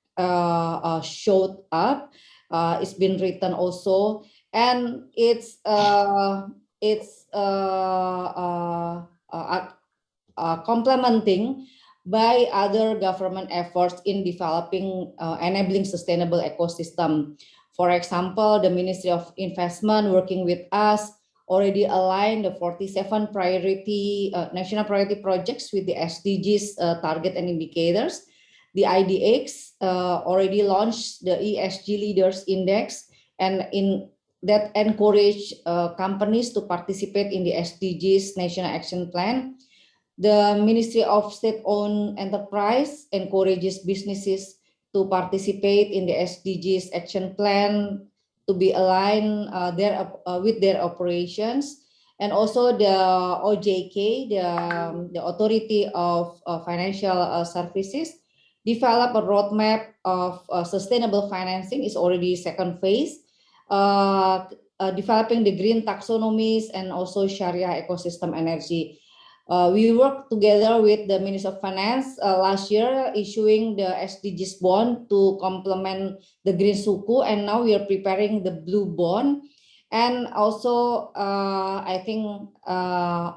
showed up. It's been written also, and it's complementing by other government efforts in developing enabling sustainable ecosystem. For example, the Ministry of Investment working with us already aligned the 47 national priority projects with the SDGs target and indicators. The IDX already launched the ESG Leaders Index, and in that encourage companies to participate in the SDGs National Action Plan. The Ministry of State-Owned Enterprise encourages businesses to participate in the SDGs Action Plan to be aligned with their operations. And also the OJK, the Authority of Financial Services, develop a roadmap of sustainable financing is already second phase, developing the green taxonomies and also Sharia ecosystem energy. We worked together with the Ministry of Finance last year, issuing the SDGs bond to complement the Green Suku, and now we are preparing the Blue Bond. And also, I think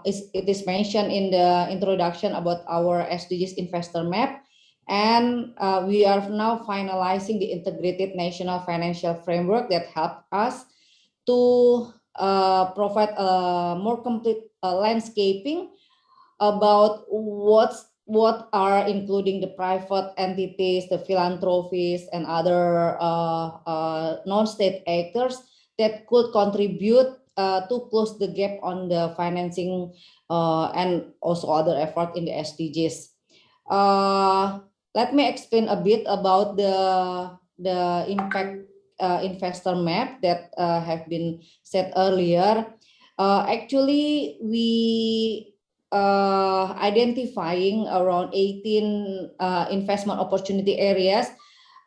it is mentioned in the introduction about our SDGs investor map, and we are now finalizing the integrated national financial framework that help us to provide a more complete landscaping about what are including the private entities, the philanthropies, and other non-state actors that could contribute to close the gap on the financing and also other effort in the SDGs. Let me explain a bit about the impact investor map that have been said earlier. Actually, we identifying around 18 investment opportunity areas.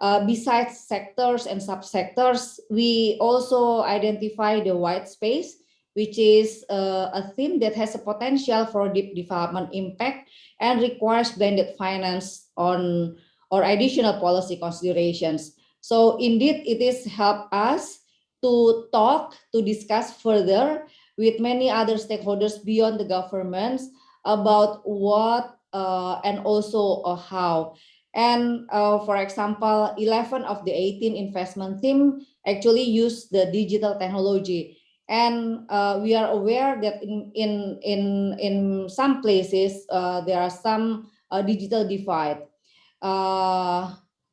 Besides sectors and subsectors, we also identify the white space, which is a theme that has a potential for deep development impact and requires blended finance on or additional policy considerations. So indeed, it is help us to discuss further with many other stakeholders beyond the governments about what and also how. And for example, 11 of the 18 investment theme actually use the digital technology. And we are aware that in some places there are some digital divide.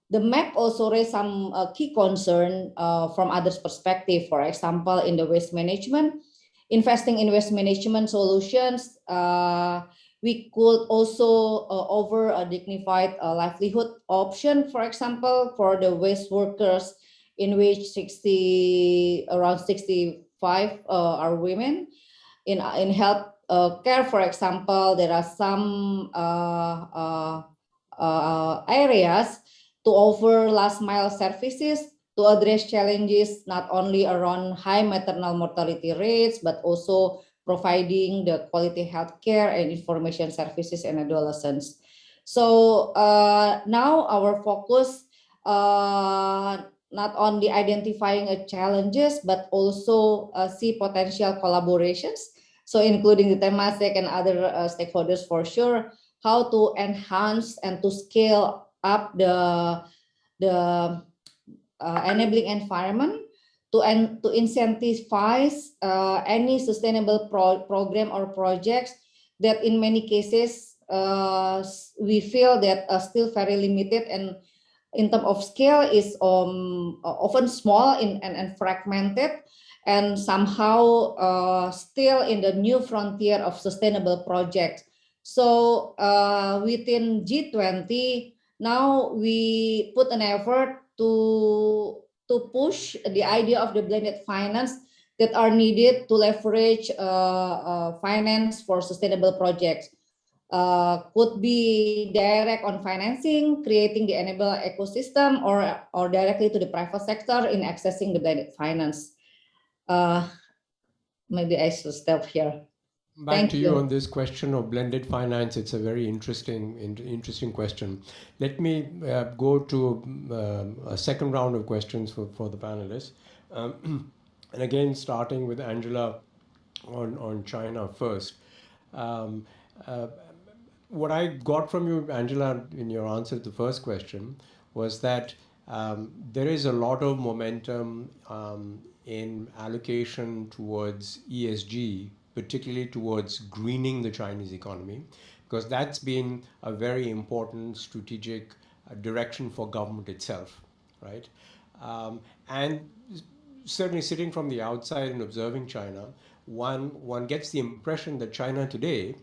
The map also raised some key concern from others' perspective. For example, in the waste management, investing in waste management solutions, we could also offer a dignified livelihood option, for example, for the waste workers, in which around 65 are women. In health care, for example, there are some areas to offer last mile services to address challenges not only around high maternal mortality rates, but also providing the quality health care and information services in adolescents. So now our focus not only identifying challenges, but also see potential collaborations. So including the Temasek and other stakeholders for sure, how to enhance and to scale up the enabling environment to incentivize any sustainable program or projects that in many cases we feel that are still very limited and in terms of scale is often small and fragmented and somehow still in the new frontier of sustainable projects. So within G20, now we put an effort to push the idea of the blended finance that are needed to leverage finance for sustainable projects. Could be direct on financing, creating the enable ecosystem, or directly to the private sector in accessing the blended finance. Maybe I should stop here. Back to you on this question of blended finance. It's a very interesting question. Let me go to a second round of questions for the panelists. And again, starting with Angela on China first. What I got from you, Angela, in your answer to the first question was that there is a lot of momentum in allocation towards ESG, particularly towards greening the Chinese economy, because that's been a very important strategic direction for government itself, right? And certainly sitting from the outside and observing China, one gets the impression that China today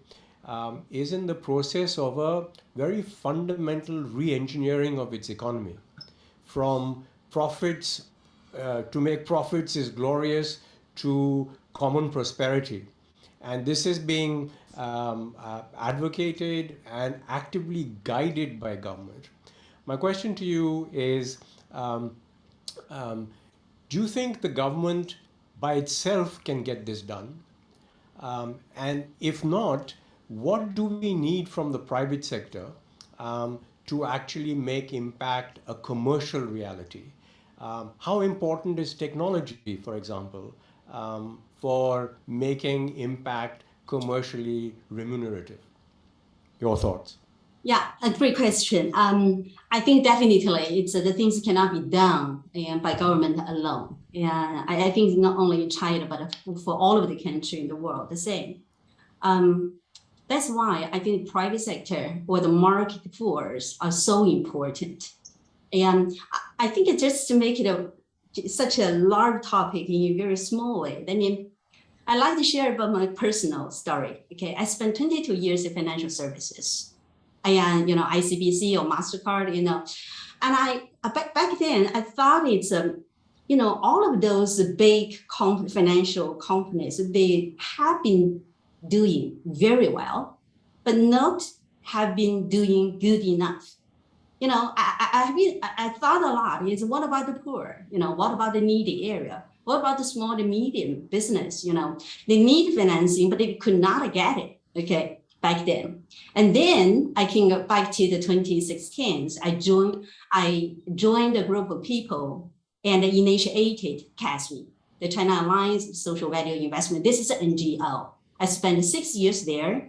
is in the process of a very fundamental re-engineering of its economy. From profits, to make profits is glorious, to common prosperity. And this is being advocated and actively guided by government. My question to you is, do you think the government by itself can get this done? And if not, what do we need from the private sector to actually make impact a commercial reality? How important is technology, for example, for making impact commercially remunerative? Your thoughts? Yeah, a great question. I think definitely it's the things cannot be done by government alone. Yeah, I think not only in China, but for all of the countries in the world, the same. That's why I think the private sector or the market force are so important. And I think it's just to make it such a large topic in a very small way. I mean, I like to share about my personal story. Okay, I spent 22 years in financial services, and ICBC or Mastercard, and I back then I thought it's all of those big financial companies, they have been doing very well, but not have been doing good enough. I thought a lot is what about the poor? What about the needy area? What about the small and medium business? They need financing, but they could not get it. Okay, back then. And then I can go back to the 2016s. I joined a group of people and initiated CASMI, the China Alliance of Social Value Investment. This is an NGO. I spent 6 years there,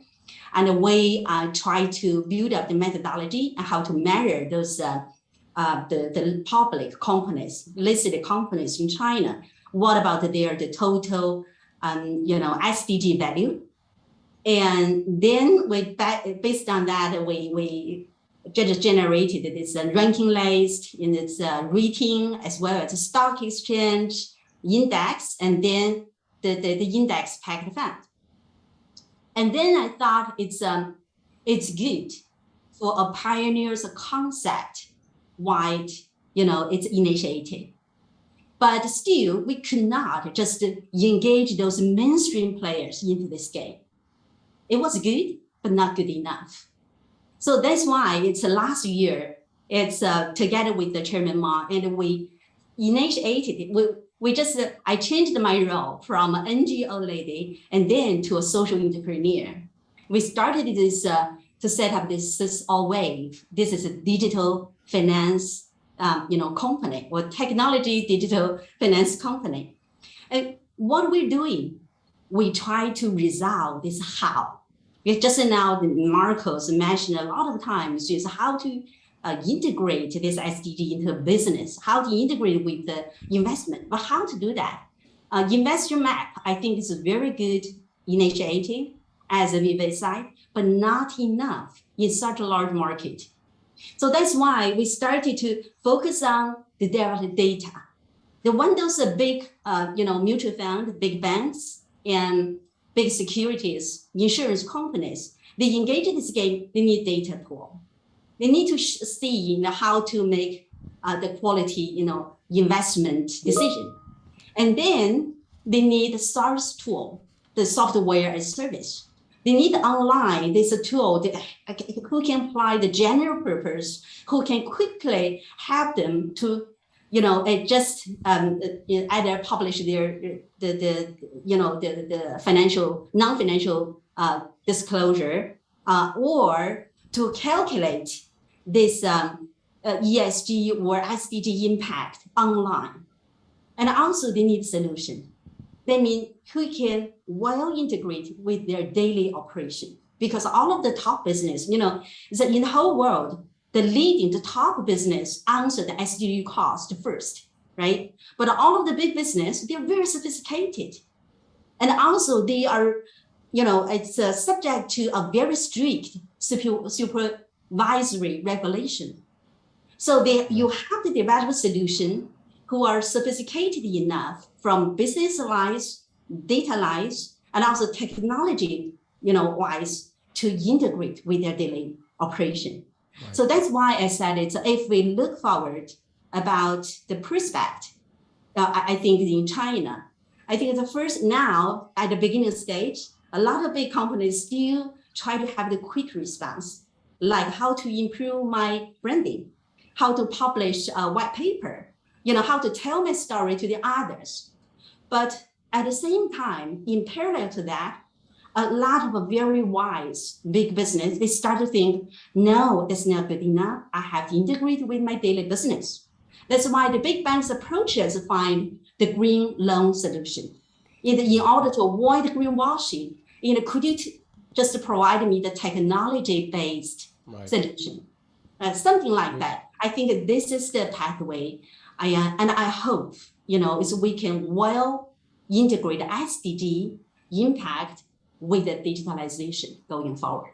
and the way I try to build up the methodology and how to measure those the public companies, listed companies in China. What about the total SDG value? And then based on that, we just generated this ranking list in its rating as well as the stock exchange index, and then the index packed fund. And then I thought it's good for a pioneer's concept wide, it's initiated. But still, we could not just engage those mainstream players into this game. It was good, but not good enough. So that's why it's last year, it's together with the Chairman Ma, and we initiated it. I changed my role from an NGO lady and then to a social entrepreneur. We started this to set up this Allwave. This is a digital finance, company or technology digital finance company. And what we're doing, we try to resolve this how. Just now, Marcos mentioned a lot of times is how to integrate this SDG into business, how to integrate with the investment, but how to do that. Investor map, I think is a very good initiative as a VV side, but not enough in such a large market. So that's why we started to focus on the derived data. The one those are big, mutual fund, big banks, and big securities, insurance companies, they engage in this game, they need data tool. They need to see how to make the quality, investment decision. And then they need the SaaS tool, the software as service. They need online, there's a tool that, who can apply the general purpose, who can quickly help them to, just either publish their the financial, non-financial disclosure, or to calculate this ESG or SDG impact online. And also they need solution. They mean who can well integrate with their daily operation. Because all of the top business, is that in the whole world, the top business answer the SDG cost first, right? But all of the big business, they're very sophisticated. And also they are, it's subject to a very strict supervisory regulation. So you have to develop a solution who are sophisticated enough from business lines, data lines, and also technology, wise to integrate with their daily operation. Right. So that's why I said it. If we look forward about the prospect, I think in China, I think the first now at the beginning stage, a lot of big companies still try to have the quick response, like how to improve my branding, how to publish a white paper, how to tell my story to the others. But at the same time, in parallel to that, a lot of very wise big business, they start to think, no, that's not good enough. I have to integrate with my daily business. That's why the big banks approach us to find the green loan solution. In order to avoid greenwashing, could you just provide me the technology-based solution? Something like that. I think this is the pathway. And I hope, is we can well integrate SDG impact with the digitalization going forward.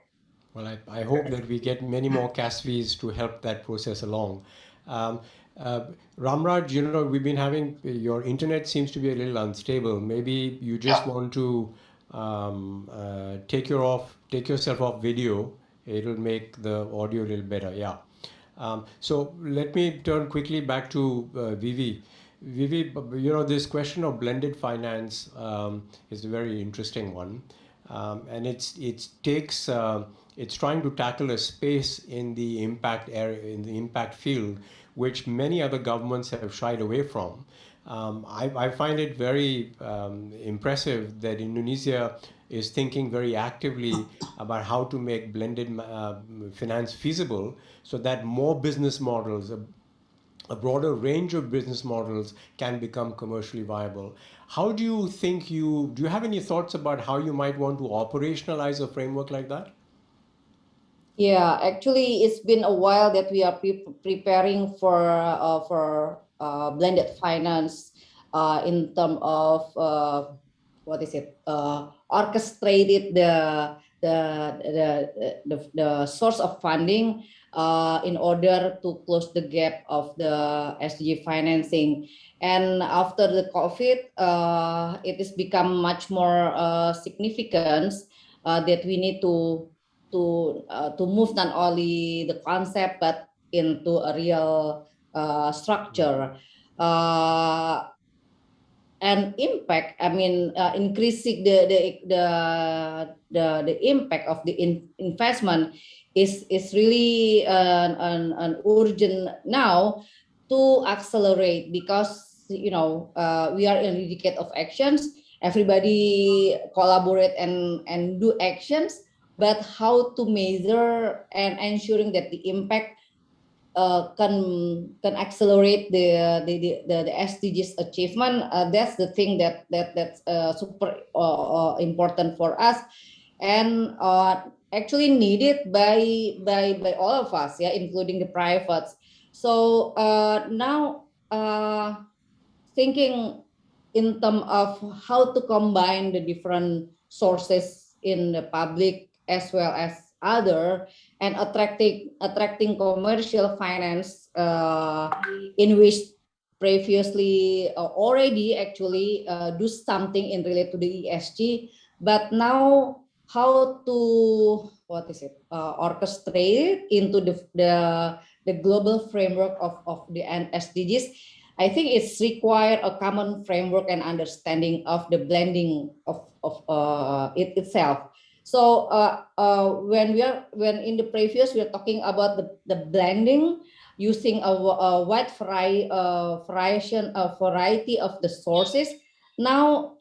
Well, I hope that we get many more CASVs to help that process along. Ramraj, we've been having, your internet seems to be a little unstable. Maybe you just want to take yourself off video. It'll make the audio a little better. Yeah. So let me turn quickly back to Vivi. Vivi, this question of blended finance is a very interesting one. And it's trying to tackle a space in the impact area, in the impact field, which many other governments have shied away from. I find it very impressive that Indonesia is thinking very actively about how to make blended finance feasible so that more business models, a broader range of business models can become commercially viable. How do you think do you have any thoughts about how you might want to operationalize a framework like that? Yeah, actually, it's been a while that we are preparing for blended finance in terms of orchestrated the source of funding in order to close the gap of the SDG financing. And after the COVID, it has become much more significant that we need to move not only the concept but into a real structure and impact. I mean, increasing the impact of the investment is really an urgent now to accelerate, because we are in a decade of actions. Everybody collaborate and do actions, but how to measure and ensuring that the impact can accelerate the SDGs achievement. That's the thing that's super important for us. And actually needed by all of us, yeah, including the privates. So now thinking in terms of how to combine the different sources in the public as well as other, and attracting commercial finance in which previously already actually do something in relate to the ESG, but now how to orchestrate into the global framework of the SDGs. I think it's require a common framework and understanding of the blending of it itself. So when in the previous we are talking about the blending using a wide variety of the sources. Now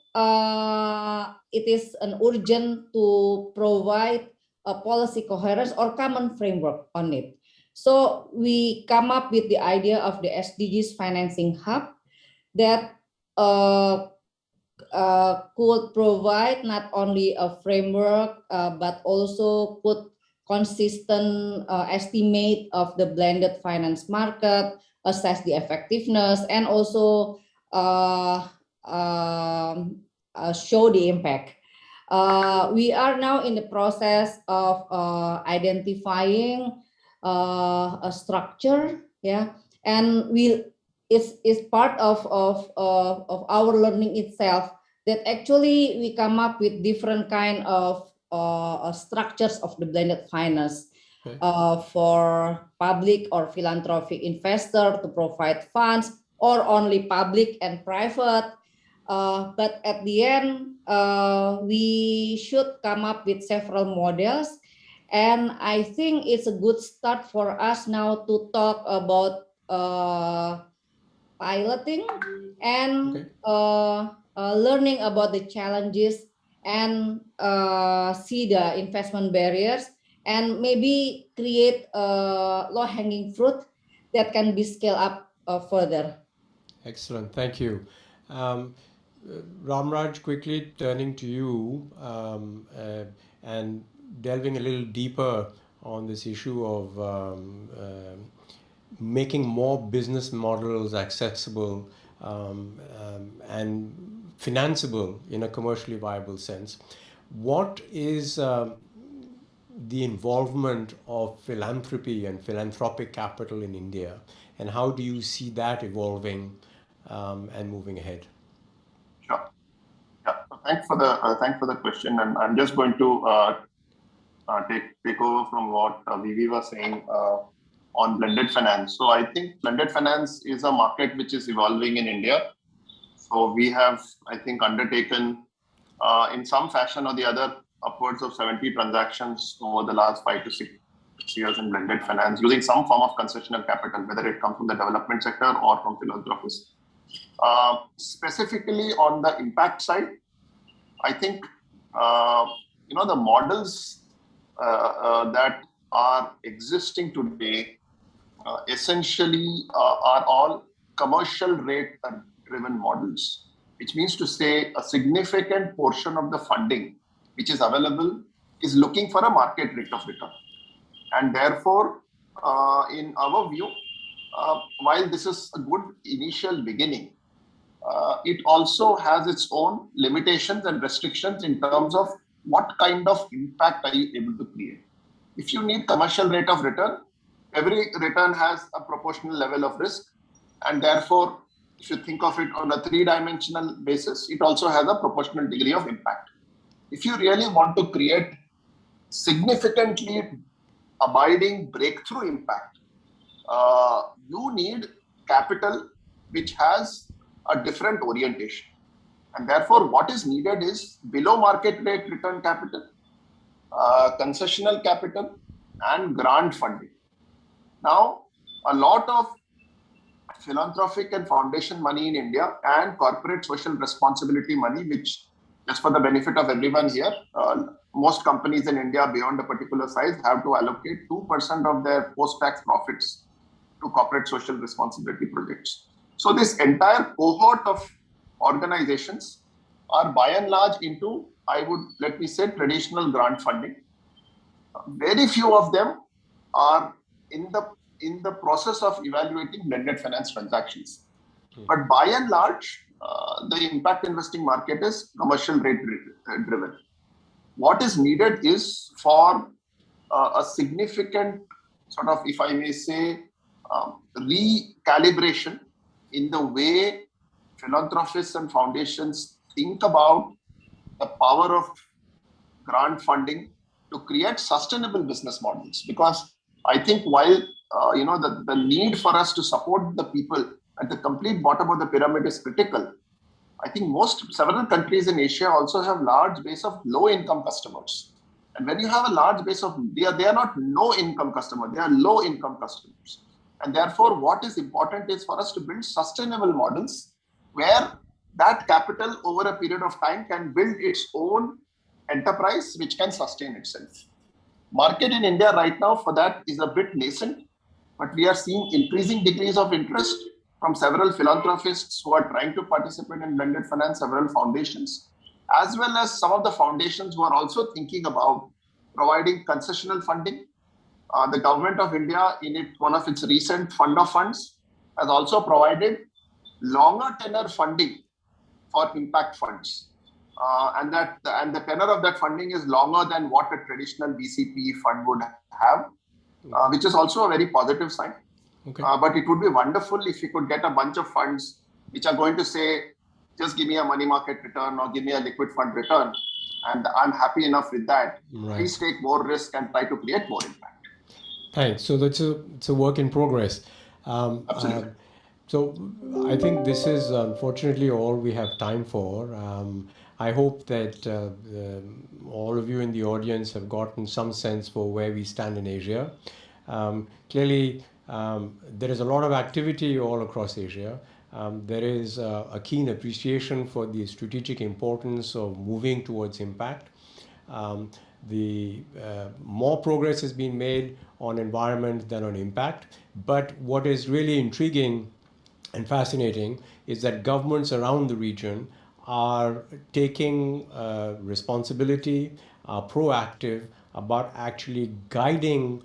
it is an urgent to provide a policy coherence or common framework on it. So we come up with the idea of the SDGs financing hub that could provide not only a framework but also put consistent estimate of the blended finance market, assess the effectiveness, and also show the impact. We are now in the process of identifying a structure, yeah, and it's part of our learning itself that actually we come up with different kind of structures of the blended finance. Okay. For public or philanthropic investor to provide funds, or only public and private. But at the end, we should come up with several models. And I think it's a good start for us now to talk about piloting and learning about the challenges and see the investment barriers and maybe create low-hanging fruit that can be scaled up further. Excellent, thank you. Ramraj, quickly turning to you and delving a little deeper on this issue of making more business models accessible and financeable in a commercially viable sense. What is the involvement of philanthropy and philanthropic capital in India, and how do you see that evolving and moving ahead? Sure. Yeah. Thanks for the question, and I'm just going to take over from what Vivi was saying on blended finance. So I think blended finance is a market which is evolving in India. So we have, I think, undertaken in some fashion or the other upwards of 70 transactions over the last 5 to 6 years in blended finance using some form of concessional capital, whether it comes from the development sector or from philanthropists. Specifically on the impact side, I think the models that are existing today essentially are all commercial rate driven models, which means to say a significant portion of the funding which is available is looking for a market rate of return. And therefore, in our view, while this is a good initial beginning, it also has its own limitations and restrictions in terms of what kind of impact are you able to create. If you need commercial rate of return, every return has a proportional level of risk. And therefore, if you think of it on a three-dimensional basis, it also has a proportional degree of impact. If you really want to create significantly abiding breakthrough impact, you need capital which has a different orientation. And therefore, what is needed is below market rate return capital, concessional capital, and grant funding. Now, a lot of philanthropic and foundation money in India and corporate social responsibility money, which just for the benefit of everyone here, most companies in India beyond a particular size have to allocate 2% of their post-tax profits to corporate social responsibility projects. So this entire cohort of organizations are by and large into, let me say, traditional grant funding. Very few of them are in the process of evaluating blended finance transactions. But by and large, the impact investing market is commercial rate driven. What is needed is for a significant sort of, if I may say, recalibration in the way philanthropists and foundations think about the power of grant funding to create sustainable business models. Because I think while the need for us to support the people at the complete bottom of the pyramid is critical, I think several countries in Asia also have large base of low income customers. And when you have a large base of, they are not no income customers, they are low income customers. And therefore, what is important is for us to build sustainable models where that capital over a period of time can build its own enterprise which can sustain itself. Market in India right now for that is a bit nascent, but we are seeing increasing degrees of interest from several philanthropists who are trying to participate in blended finance, several foundations, as well as some of the foundations who are also thinking about providing concessional funding. The government of India, in one of its recent fund of funds, has also provided longer tenor funding for impact funds. And the tenor of that funding is longer than what a traditional VCP fund would have, which is also a very positive sign. Okay. But it would be wonderful if we could get a bunch of funds which are going to say, just give me a money market return or give me a liquid fund return, and I'm happy enough with that. Right. Please take more risk and try to create more impact. Thanks. So it's a work in progress. Absolutely. So I think this is unfortunately all we have time for. I hope that all of you in the audience have gotten some sense for where we stand in Asia. Clearly, there is a lot of activity all across Asia. There is a keen appreciation for the strategic importance of moving towards impact. The more progress has been made on environment than on impact. But what is really intriguing and fascinating is that governments around the region are taking responsibility, are proactive about actually guiding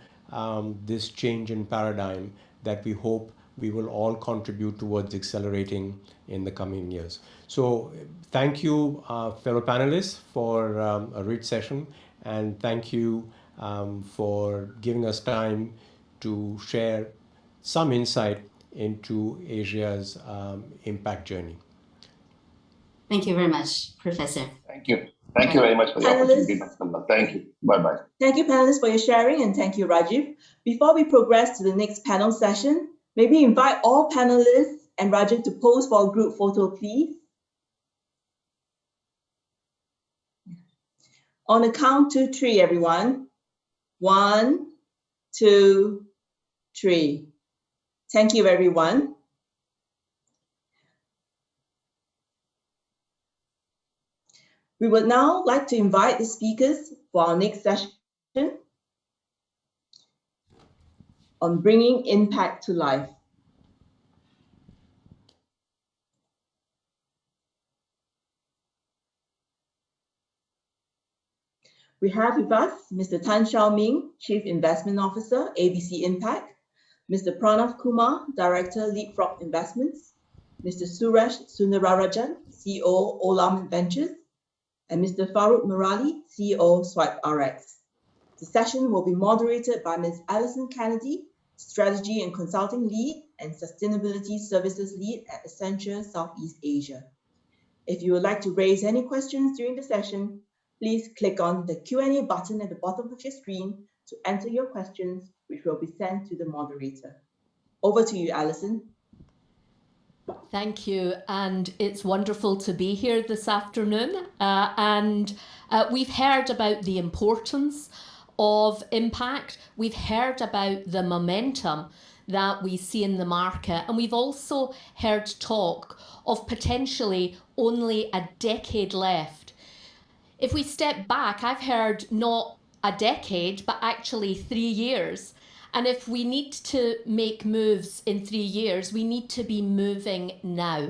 this change in paradigm that we hope we will all contribute towards accelerating in the coming years. So thank you, fellow panelists, for a rich session, and thank you for giving us time to share some insight into Asia's impact journey. Thank you very much, Professor. Thank you. Thank you very much for the opportunity. Thank you. Bye-bye. Thank you, panelists, for your sharing, and thank you, Rajiv. Before we progress to the next panel session, may we invite all panelists and Rajiv to pose for a group photo, please. On a count to 3, everyone. 1, 2, 3. Thank you, everyone. We would now like to invite the speakers for our next session on bringing impact to life. We have with us Mr. Tan Xiao Ming, Chief Investment Officer, ABC Impact, Mr. Pranav Kumar, Director, Leapfrog Investments, Mr. Suresh Sundararajan, CEO, Olam Ventures, and Mr. Farooq Murali, CEO, SwipeRx. The session will be moderated by Ms. Alison Kennedy, Strategy and Consulting Lead and Sustainability Services Lead at Accenture Southeast Asia. If you would like to raise any questions during the session, please click on the Q&A button at the bottom of your screen to enter your questions, which will be sent to the moderator. Over to you, Alison. Thank you, and it's wonderful to be here this afternoon. We've heard about the importance of impact. We've heard about the momentum that we see in the market, and we've also heard talk of potentially only a decade left. If we step back, I've heard not a decade, but actually 3 years. And if we need to make moves in 3 years, we need to be moving now.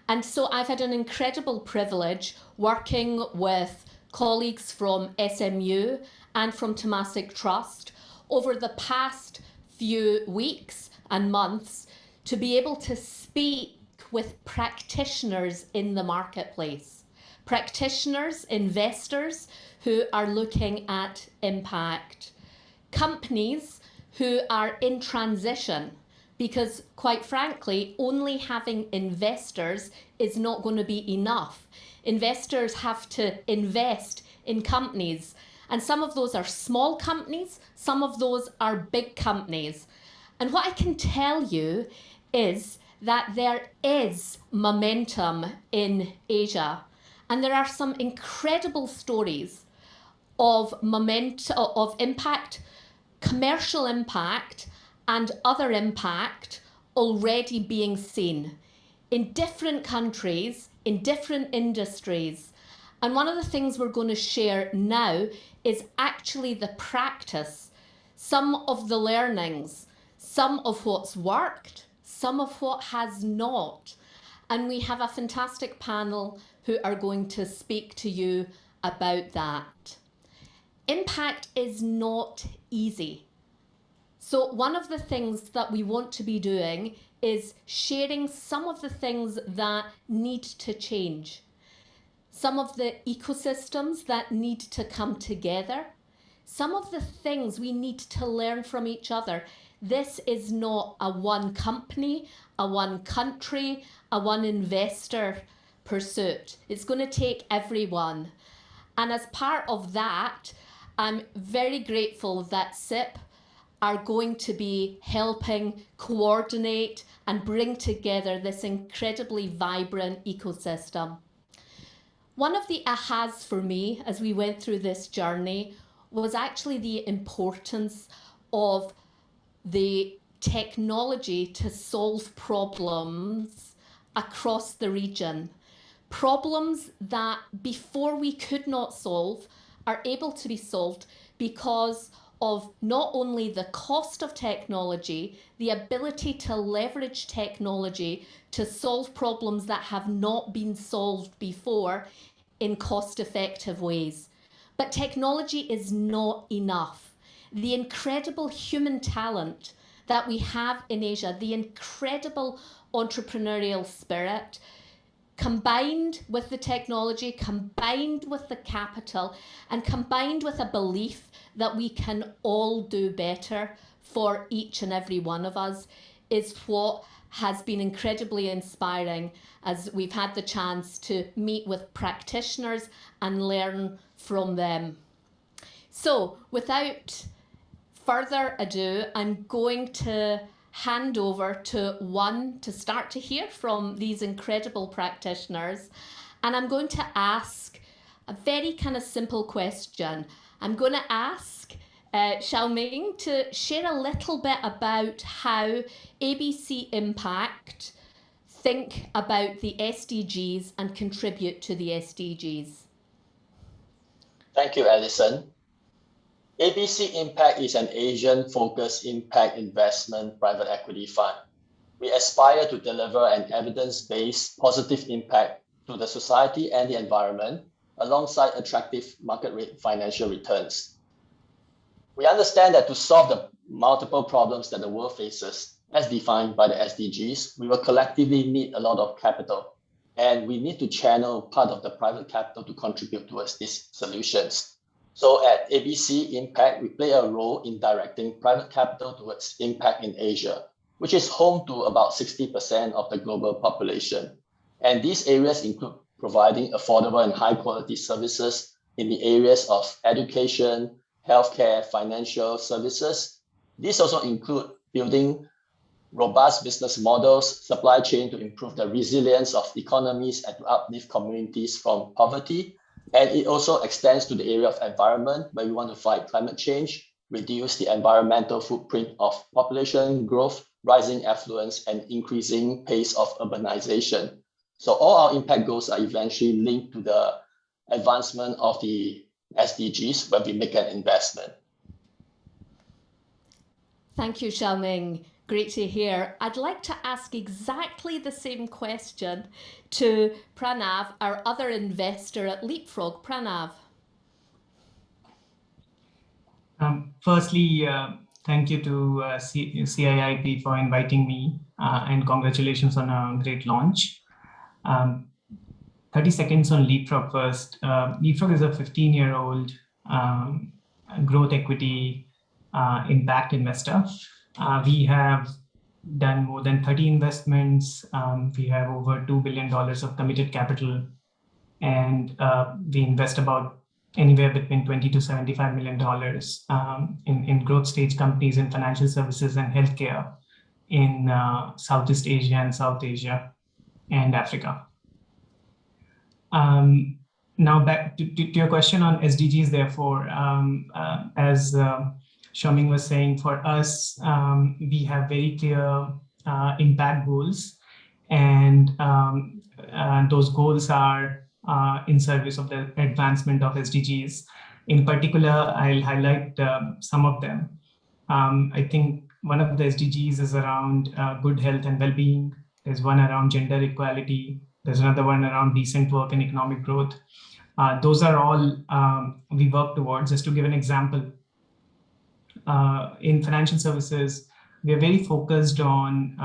And so I've had an incredible privilege working with colleagues from SMU and from Temasek Trust over the past few weeks and months to be able to speak with practitioners in the marketplace, practitioners, investors who are looking at impact, companies who are in transition, because quite frankly, only having investors is not going to be enough. Investors have to invest in companies, and some of those are small companies, some of those are big companies. And what I can tell you is that there is momentum in Asia, and there are some incredible stories of impact, commercial impact, and other impact already being seen in different countries, in different industries. And one of the things we're going to share now is actually the practice, some of the learnings, some of what's worked, some of what has not. And we have a fantastic panel who are going to speak to you about that. Impact is not easy. So one of the things that we want to be doing is sharing some of the things that need to change, some of the ecosystems that need to come together, some of the things we need to learn from each other. This is not a one company, a one country, a one investor pursuit. It's going to take everyone. And as part of that, I'm very grateful that SIP are going to be helping coordinate and bring together this incredibly vibrant ecosystem. One of the ahas for me as we went through this journey was actually the importance of the technology to solve problems across the region. Problems that before we could not solve are able to be solved because of not only the cost of technology, the ability to leverage technology to solve problems that have not been solved before in cost-effective ways. But technology is not enough. The incredible human talent that we have in Asia, the incredible entrepreneurial spirit, combined with the technology, combined with the capital, and combined with a belief that we can all do better for each and every one of us, is what has been incredibly inspiring as we've had the chance to meet with practitioners and learn from them. So without further ado, I'm going to hand over to one to start to hear from these incredible practitioners. And I'm going to ask a very kind of simple question. I'm going to ask Xiaoming to share a little bit about how ABC Impact think about the SDGs and contribute to the SDGs. Thank you, Alison. ABC Impact is an Asian-focused impact investment private equity fund. We aspire to deliver an evidence-based positive impact to the society and the environment, alongside attractive market rate financial returns. We understand that to solve the multiple problems that the world faces, as defined by the SDGs, we will collectively need a lot of capital, and we need to channel part of the private capital to contribute towards these solutions. So at ABC Impact, we play a role in directing private capital towards impact in Asia, which is home to about 60% of the global population. And these areas include providing affordable and high quality services in the areas of education, healthcare, financial services. These also include building robust business models, supply chain to improve the resilience of economies and to uplift communities from poverty. And it also extends to the area of environment, where we want to fight climate change, reduce the environmental footprint of population growth, rising affluence, and increasing pace of urbanization. So all our impact goals are eventually linked to the advancement of the SDGs when we make an investment. Thank you, Xiaoming. Great to hear. I'd like to ask exactly the same question to Pranav, our other investor at Leapfrog. Pranav. Firstly, thank you to CIIP for inviting me, and congratulations on a great launch. 30 seconds on Leapfrog first. Leapfrog is a 15-year-old growth equity impact investor. We have done more than 30 investments. We have over $2 billion of committed capital, and we invest about anywhere between $20 to $75 million in growth stage companies in financial services and healthcare in Southeast Asia and South Asia and Africa. Now back to your question on SDGs, therefore, as Xiaoming was saying, for us, we have very clear impact goals, and those goals are in service of the advancement of SDGs. In particular, I'll highlight some of them. I think one of the SDGs is around good health and well-being. There's one around gender equality. There's another one around decent work and economic growth. Those are all we work towards. Just to give an example, in financial services, we are very focused on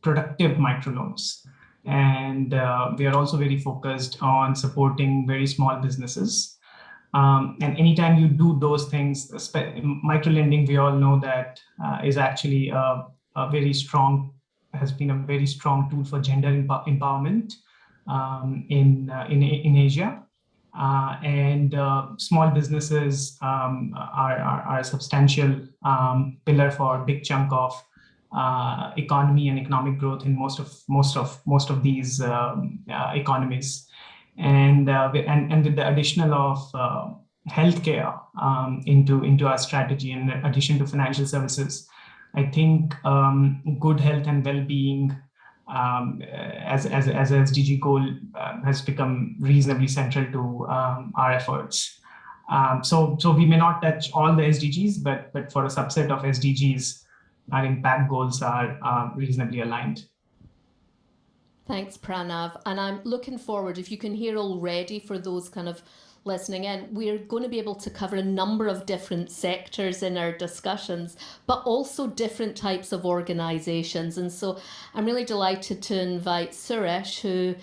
productive microloans. And we are also very focused on supporting very small businesses. And anytime you do those things, microlending, we all know that is actually has been a very strong tool for gender empowerment in Asia. And small businesses are a substantial pillar for a big chunk of economy and economic growth in most of these economies. And with the additional of healthcare into our strategy, in addition to financial services, I think good health and well-being as an SDG goal has become reasonably central to our efforts. So we may not touch all the SDGs, but for a subset of SDGs, our impact goals are reasonably aligned. Thanks, Pranav. And I'm looking forward, if you can hear already, for those kind of listening in, we're going to be able to cover a number of different sectors in our discussions, but also different types of organizations. And so I'm really delighted to invite Suresh, who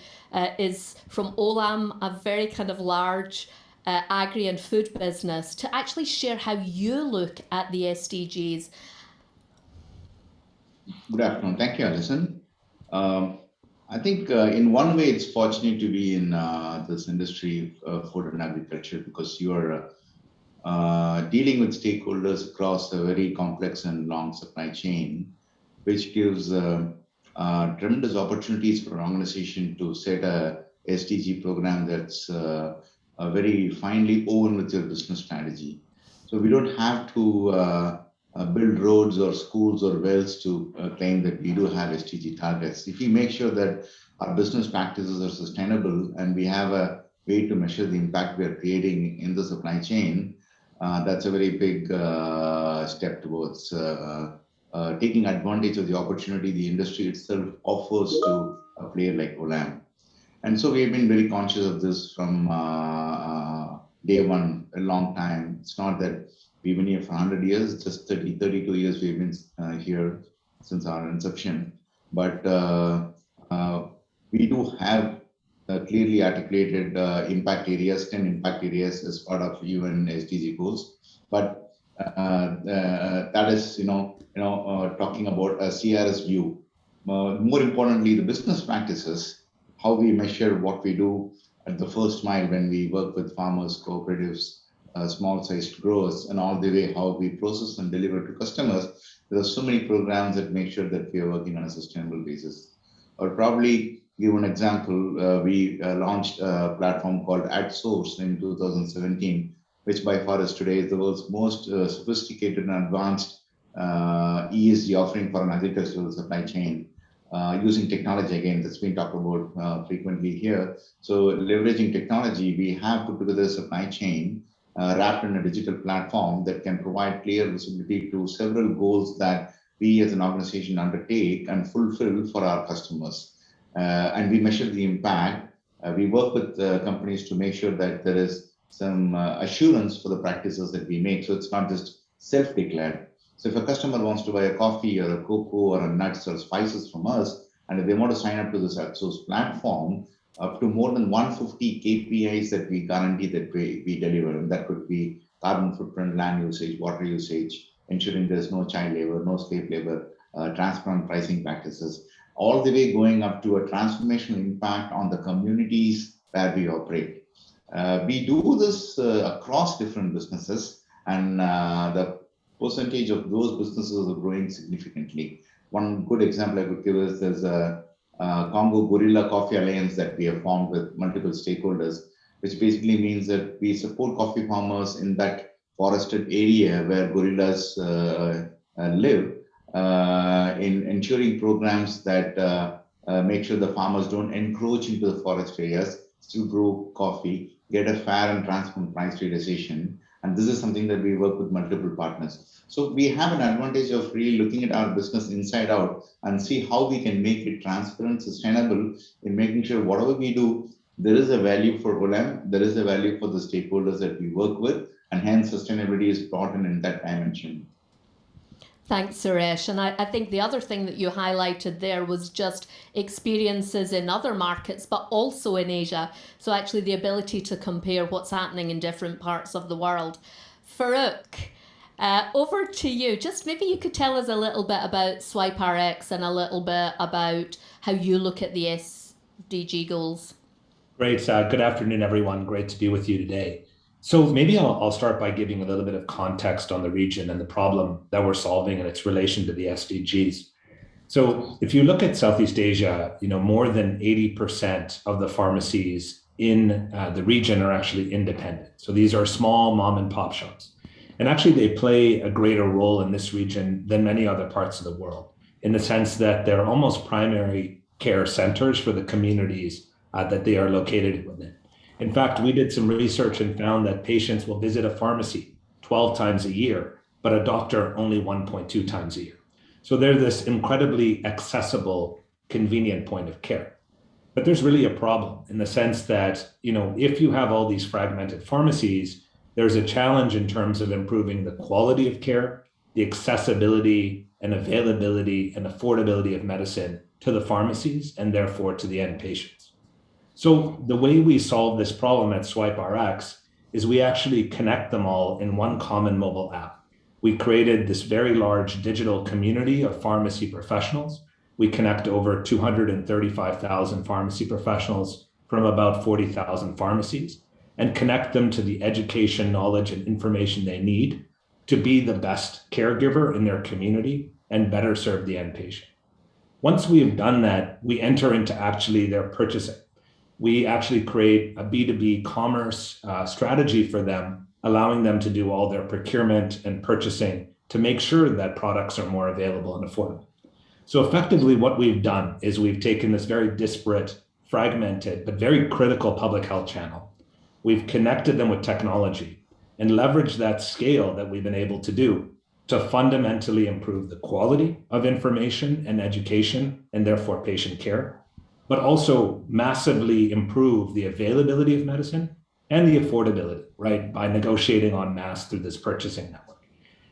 is from Olam, a very kind of large agri and food business, to actually share how you look at the SDGs. Good afternoon. Thank you, Alison. I think in one way, it's fortunate to be in this industry of food and agriculture, because you are dealing with stakeholders across a very complex and long supply chain, which gives tremendous opportunities for an organization to set a SDG program that's very finely woven with your business strategy. So we don't have to build roads or schools or wells to claim that we do have SDG targets. If we make sure that our business practices are sustainable and we have a way to measure the impact we are creating in the supply chain, that's a very big step towards taking advantage of the opportunity the industry itself offers to a player like Olam. And so we have been very conscious of this from day one, a long time. It's not that we've been here for 100 years, just 32 years we've been here since our inception. But we do have clearly articulated impact areas, 10 impact areas as part of UN SDG goals. But that is, talking about a CRS view. More importantly, the business practices, how we measure what we do at the first mile when we work with farmers, cooperatives, small-sized growers, and all the way how we process and deliver to customers. There are so many programs that make sure that we are working on a sustainable basis. I'll probably give an example. We launched a platform called AdSource in 2017, which by far is today the world's most sophisticated and advanced ESG offering for an agricultural supply chain. Using technology, again, that's been talked about frequently here. So leveraging technology, we have put together a supply chain wrapped in a digital platform that can provide clear visibility to several goals that we as an organization undertake and fulfill for our customers. And we measure the impact. We work with companies to make sure that there is assurance for the practices that we make. So it's not just self-declared. So if a customer wants to buy a coffee or a cocoa or a nuts or spices from us, and if they want to sign up to this outsourced platform, up to more than 150 KPIs that we guarantee that we deliver. And that could be carbon footprint, land usage, water usage, ensuring there's no child labor, no slave labor, transparent pricing practices, all the way going up to a transformational impact on the communities where we operate. We do this across different businesses, and the percentage of those businesses are growing significantly. One good example I could give is there's a Congo Gorilla Coffee Alliance that we have formed with multiple stakeholders, which basically means that we support coffee farmers in that forested area where gorillas live, in ensuring programs that make sure the farmers don't encroach into the forest areas, still grow coffee, get a fair and transparent price realization. And this is something that we work with multiple partners. So we have an advantage of really looking at our business inside out and see how we can make it transparent, sustainable, in making sure whatever we do, there is a value for Olam, there is a value for the stakeholders that we work with, and hence sustainability is brought in that dimension. Thanks, Suresh. And I think the other thing that you highlighted there was just experiences in other markets, but also in Asia. So actually the ability to compare what's happening in different parts of the world. Farooq, over to you. Just maybe you could tell us a little bit about SwipeRx and a little bit about how you look at the SDG goals. Great. Good afternoon, everyone. Great to be with you today. So maybe I'll start by giving a little bit of context on the region and the problem that we're solving and its relation to the SDGs. So if you look at Southeast Asia, more than 80% of the pharmacies in the region are actually independent. So these are small mom and pop shops. And actually they play a greater role in this region than many other parts of the world, in the sense that they're almost primary care centers for the communities that they are located within. In fact, we did some research and found that patients will visit a pharmacy 12 times a year, but a doctor only 1.2 times a year. So they're this incredibly accessible, convenient point of care. But there's really a problem in the sense that, if you have all these fragmented pharmacies, there's a challenge in terms of improving the quality of care, the accessibility and availability and affordability of medicine to the pharmacies and therefore to the end patients. So the way we solve this problem at SwipeRx is we actually connect them all in one common mobile app. We created this very large digital community of pharmacy professionals. We connect over 235,000 pharmacy professionals from about 40,000 pharmacies and connect them to the education, knowledge, and information they need to be the best caregiver in their community and better serve the end patient. Once we've done that, we enter into actually their purchasing. We actually create a B2B commerce strategy for them, allowing them to do all their procurement and purchasing to make sure that products are more available and affordable. So effectively what we've done is we've taken this very disparate, fragmented, but very critical public health channel. We've connected them with technology and leveraged that scale that we've been able to do to fundamentally improve the quality of information and education and therefore patient care, but also massively improve the availability of medicine and the affordability, right, by negotiating en masse through this purchasing network.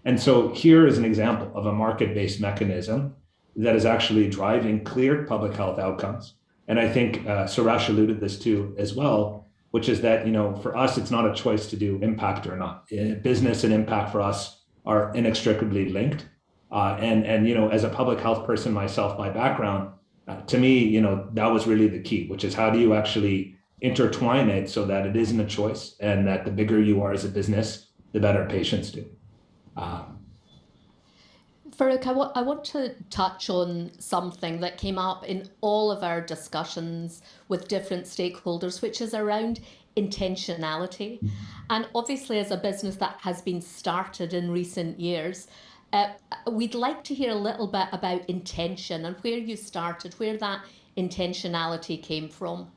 And so here is an example of a market-based mechanism that is actually driving clear public health outcomes. And I think Suresh alluded this to as well, which is that, for us, it's not a choice to do impact or not. Business and impact for us are inextricably linked. And as a public health person myself by background, to me, that was really the key, which is how do you actually intertwine it so that it isn't a choice and that the bigger you are as a business, the better patients do. Farooq, I want to touch on something that came up in all of our discussions with different stakeholders, which is around intentionality. And obviously, as a business that has been started in recent years, we'd like to hear a little bit about intention and where you started, where that intentionality came from.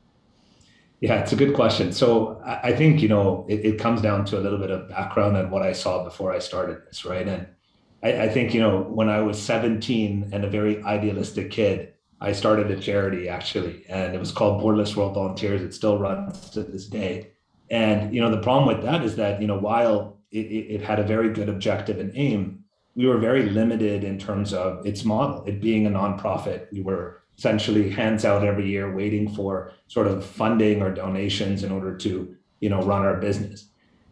Yeah, it's a good question. So I think, it comes down to a little bit of background and what I saw before I started this, right? And I think, when I was 17 and a very idealistic kid, I started a charity actually, and it was called Borderless World Volunteers. It still runs to this day. And the problem with that is that while it had a very good objective and aim, we were very limited in terms of its model. It being a nonprofit, we were essentially hands out every year, waiting for sort of funding or donations in order to run our business.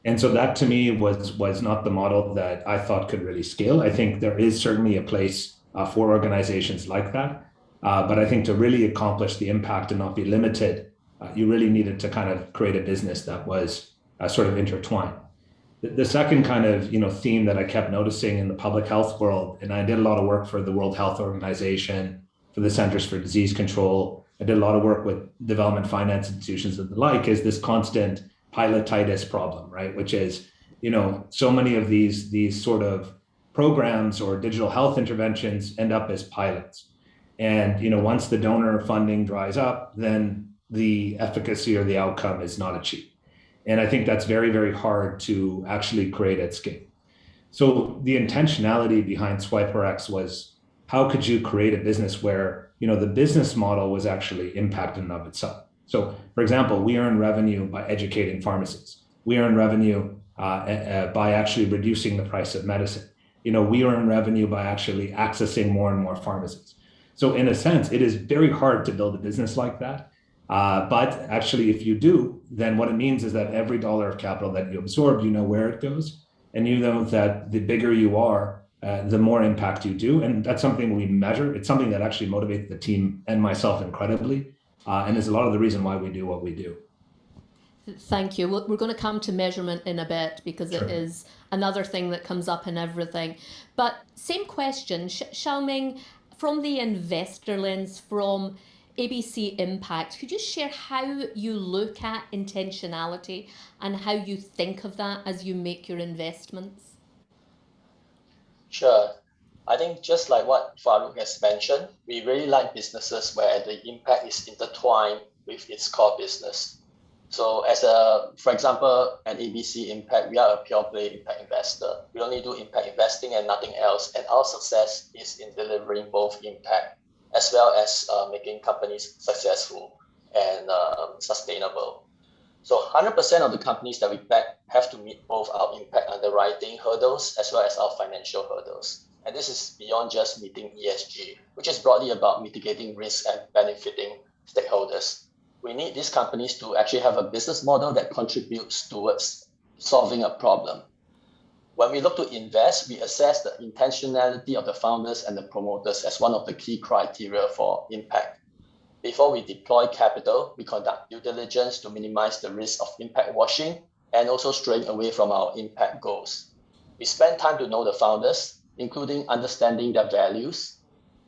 And so that to me was not the model that I thought could really scale. I think there is certainly a place for organizations like that, but I think to really accomplish the impact and not be limited, you really needed to kind of create a business that was sort of intertwined. The second kind of theme that I kept noticing in the public health world, and I did a lot of work for the World Health Organization, for the Centers for Disease Control, I did a lot of work with development finance institutions and the like, is this constant pilotitis problem, right? Which is, so many of these sort of programs or digital health interventions end up as pilots. And, once the donor funding dries up, then the efficacy or the outcome is not achieved. And I think that's very, very hard to actually create at scale. So the intentionality behind SwiperX was, how could you create a business where, the business model was actually impact in and of itself? So for example, we earn revenue by educating pharmacists. We earn revenue by actually reducing the price of medicine. We earn revenue by actually accessing more and more pharmacies. So in a sense, it is very hard to build a business like that. But actually, if you do, then what it means is that every dollar of capital that you absorb, you know where it goes. And you know that the bigger you are, the more impact you do. And that's something we measure. It's something that actually motivates the team and myself incredibly. And is a lot of the reason why we do what we do. Thank you. We're going to come to measurement in a bit because Sure. It is another thing that comes up in everything. But same question, Xiaoming, from the investor lens, from ABC Impact, could you share how you look at intentionality and how you think of that as you make your investments? Sure. I think just like what Farouk has mentioned, we really like businesses where the impact is intertwined with its core business. So for example, at ABC Impact, we are a pure play impact investor. We only do impact investing and nothing else. And our success is in delivering both impact as well as making companies successful and sustainable. So 100% of the companies that we back have to meet both our impact underwriting hurdles as well as our financial hurdles. And this is beyond just meeting ESG, which is broadly about mitigating risk and benefiting stakeholders. We need these companies to actually have a business model that contributes towards solving a problem. When we look to invest, we assess the intentionality of the founders and the promoters as one of the key criteria for impact. Before we deploy capital, we conduct due diligence to minimize the risk of impact washing and also straying away from our impact goals. We spend time to know the founders, including understanding their values,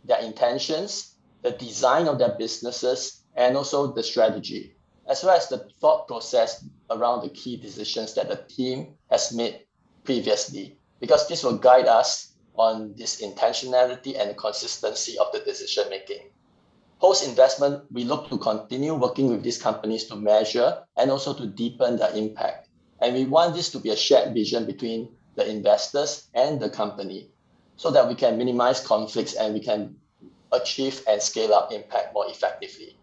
their intentions, the design of their businesses, and also the strategy, as well as the thought process around the key decisions that the team has made previously, because this will guide us on this intentionality and consistency of the decision making. Post-investment, we look to continue working with these companies to measure and also to deepen their impact. And we want this to be a shared vision between the investors and the company so that we can minimize conflicts and we can achieve and scale up impact more effectively.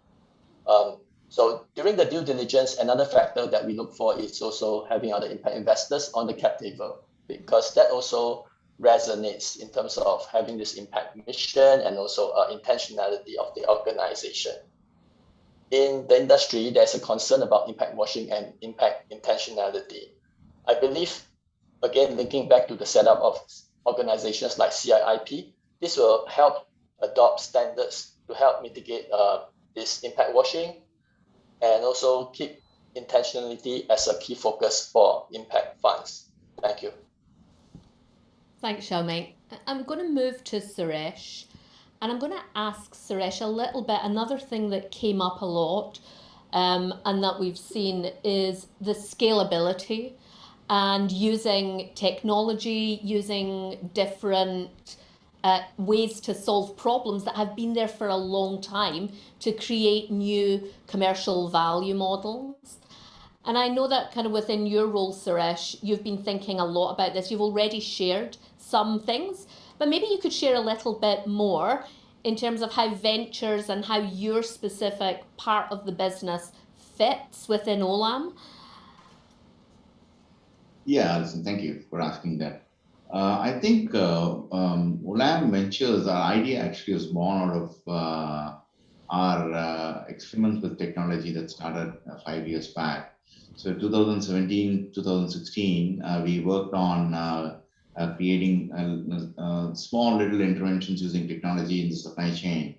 So during the due diligence, another factor that we look for is also having other impact investors on the cap table, because that also resonates in terms of having this impact mission and also intentionality of the organization. In the industry, there's a concern about impact washing and impact intentionality. I believe, again, linking back to the setup of organizations like CIIP, this will help adopt standards to help mitigate this impact washing and also keep intentionality as a key focus for impact funds. Thank you. Thanks, Xiaoming. I'm going to move to Suresh, and I'm going to ask Suresh a little bit. Another thing that came up a lot and that we've seen is the scalability and using technology, using different ways to solve problems that have been there for a long time to create new commercial value models. And I know that kind of within your role, Suresh, you've been thinking a lot about this. You've already shared some things, but maybe you could share a little bit more in terms of how ventures and how your specific part of the business fits within Olam. Yeah, listen, thank you for asking that. I think Olam Ventures, our idea actually was born out of our experiments with technology that started 5 years back. So 2017, 2016, we worked on creating small little interventions using technology in the supply chain.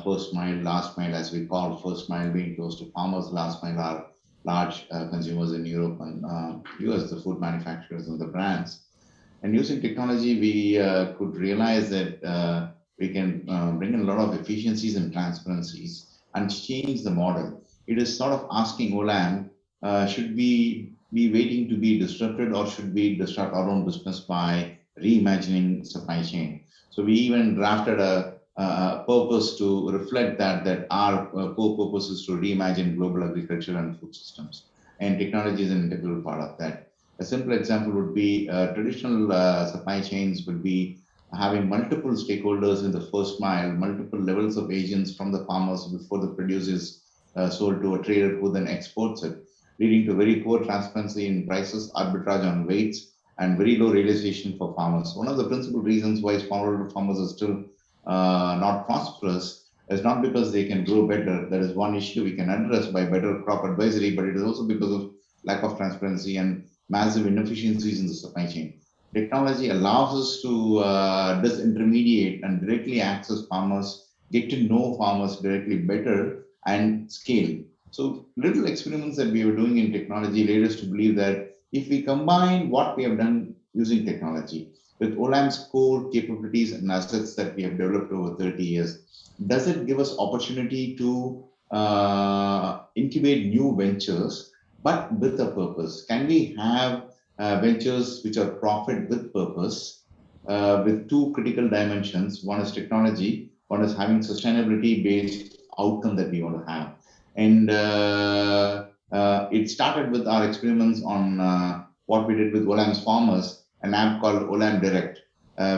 First mile, last mile, as we call first mile being close to farmers, last mile are large consumers in Europe and US, the food manufacturers and the brands. And using technology, we could realize that we can bring in a lot of efficiencies and transparencies and change the model. It is sort of asking Olam, should we be waiting to be disrupted or should we disrupt our own business by reimagining supply chain? So we even drafted a purpose to reflect that our core purpose is to reimagine global agriculture and food systems. And technology is an integral part of that. A simple example would be traditional supply chains would be having multiple stakeholders in the first mile, multiple levels of agents from the farmers before the produce is sold to a trader who then exports it, leading to very poor transparency in prices, arbitrage on weights, and very low realization for farmers. One of the principal reasons why smallholder farmers are still not prosperous is not because they can grow better. That is one issue we can address by better crop advisory, but it is also because of lack of transparency and massive inefficiencies in the supply chain. Technology allows us to disintermediate and directly access farmers, get to know farmers directly better and scale. So little experiments that we were doing in technology led us to believe that if we combine what we have done using technology with Olam's core capabilities and assets that we have developed over 30 years, does it give us opportunity to incubate new ventures, but with a purpose? Can we have ventures which are profit with purpose, with two critical dimensions? One is technology, one is having sustainability-based outcome that we want to have. And it started with our experiments on what we did with Olam's farmers, an app called Olam Direct,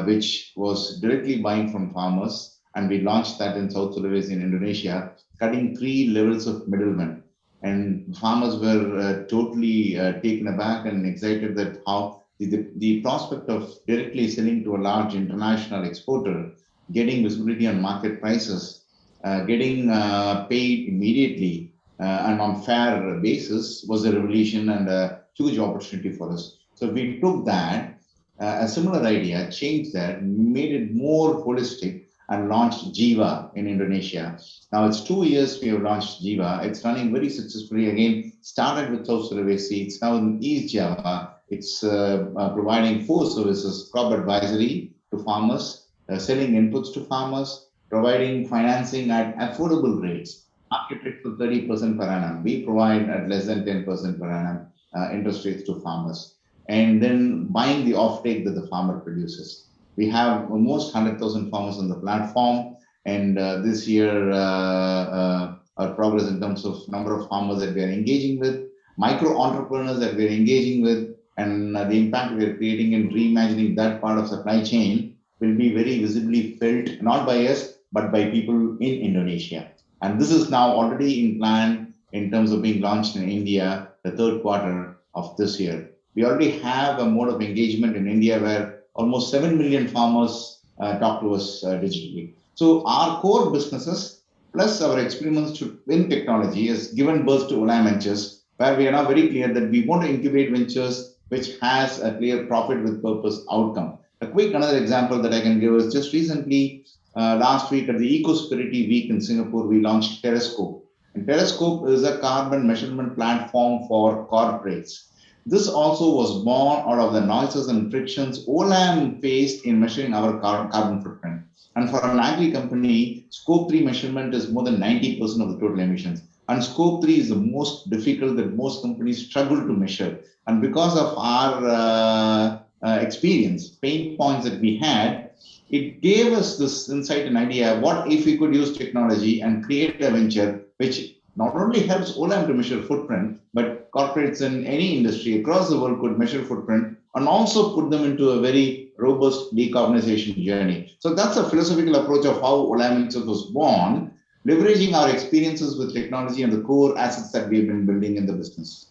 which was directly buying from farmers. And we launched that in South Sulawesi in Indonesia, cutting 3 levels of middlemen. And farmers were totally taken aback and excited that how the prospect of directly selling to a large international exporter, getting visibility on market prices, getting paid immediately and on fair basis was a revolution and a huge opportunity for us. So we took that, a similar idea, changed that, made it more holistic, and launched Jiva in Indonesia. Now it's 2 years we have launched Jiva. It's running very successfully. Again, started with South Sulawesi. It's now in East Java. It's providing 4 services: crop advisory to farmers, selling inputs to farmers, providing financing at affordable rates. Market rate for 30% per annum. We provide at less than 10% per annum interest rates to farmers. And then buying the offtake that the farmer produces. We have almost 100,000 farmers on the platform, and this year our progress in terms of number of farmers that we are engaging with, micro entrepreneurs that we are engaging with, and the impact we are creating in reimagining that part of supply chain will be very visibly felt, not by us, but by people in Indonesia. And this is now already in plan in terms of being launched in India the 3rd quarter of this year. We already have a mode of engagement in India where almost 7 million farmers talk to us digitally. So our core businesses plus our experiments in technology has given birth to Olam Ventures, where we are now very clear that we want to incubate ventures which has a clear profit with purpose outcome. A quick another example that I can give is just recently, last week at the Ecosperity Week in Singapore, we launched Terrascope. And Terrascope is a carbon measurement platform for corporates. This also was born out of the noises and frictions Olam faced in measuring our carbon footprint. And for an agri company, Scope 3 measurement is more than 90% of the total emissions. And Scope 3 is the most difficult that most companies struggle to measure. And because of our experience, pain points that we had, it gave us this insight and idea, what if we could use technology and create a venture which not only helps Olam to measure footprint, but corporates in any industry across the world could measure footprint and also put them into a very robust decarbonization journey. So that's a philosophical approach of how Olam itself was born, leveraging our experiences with technology and the core assets that we have been building in the business.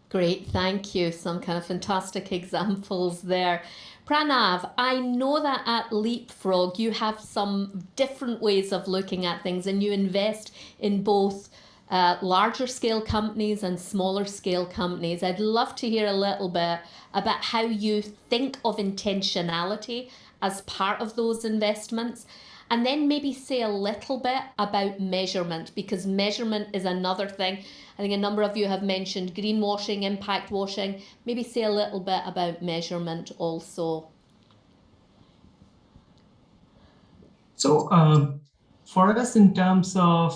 Great, thank you. Some kind of fantastic examples there. Pranav, I know that at Leapfrog you have some different ways of looking at things, and you invest in both larger scale companies and smaller scale companies. I'd love to hear a little bit about how you think of intentionality as part of those investments, and then maybe say a little bit about measurement, because measurement is another thing. I think a number of you have mentioned greenwashing, impact washing. Maybe say a little bit about measurement also. So for us, in terms of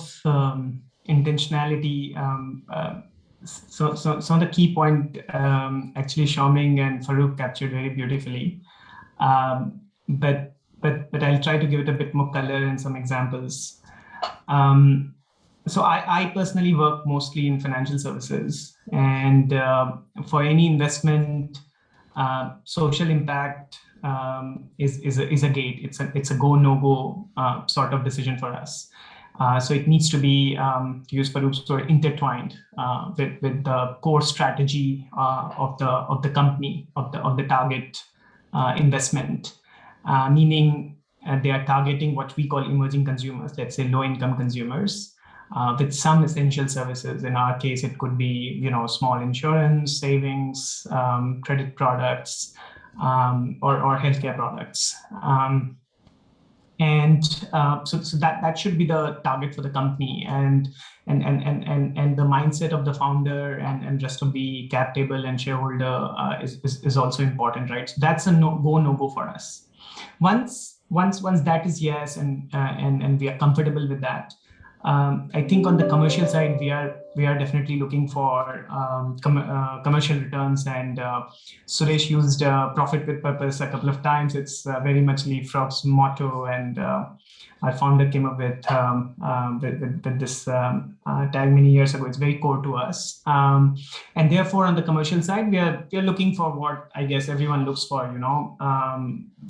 intentionality, so the key point actually Xiaoming and Farooq captured very beautifully. But I'll try to give it a bit more color and some examples. So I personally work mostly in financial services, and for any investment, social impact is a gate. It's a go no go sort of decision for us. So it needs to be, to use Farooq's word, intertwined with the core strategy of the company, of the target investment. Meaning they are targeting what we call emerging consumers, let's say low-income consumers, with some essential services. In our case, it could be, small insurance, savings, credit products, or healthcare products. So that should be the target for the company, and the mindset of the founder and rest of the cap table and shareholder is also important, right? So that's a no go for us. Once that is yes, and we are comfortable with that, I think on the commercial side we are definitely looking for commercial returns, and Suresh used profit with purpose a couple of times. It's very much Leapfrog's motto, and our founder came up with this tag many years ago. It's very core to us, and therefore on the commercial side we are looking for what I guess everyone looks for,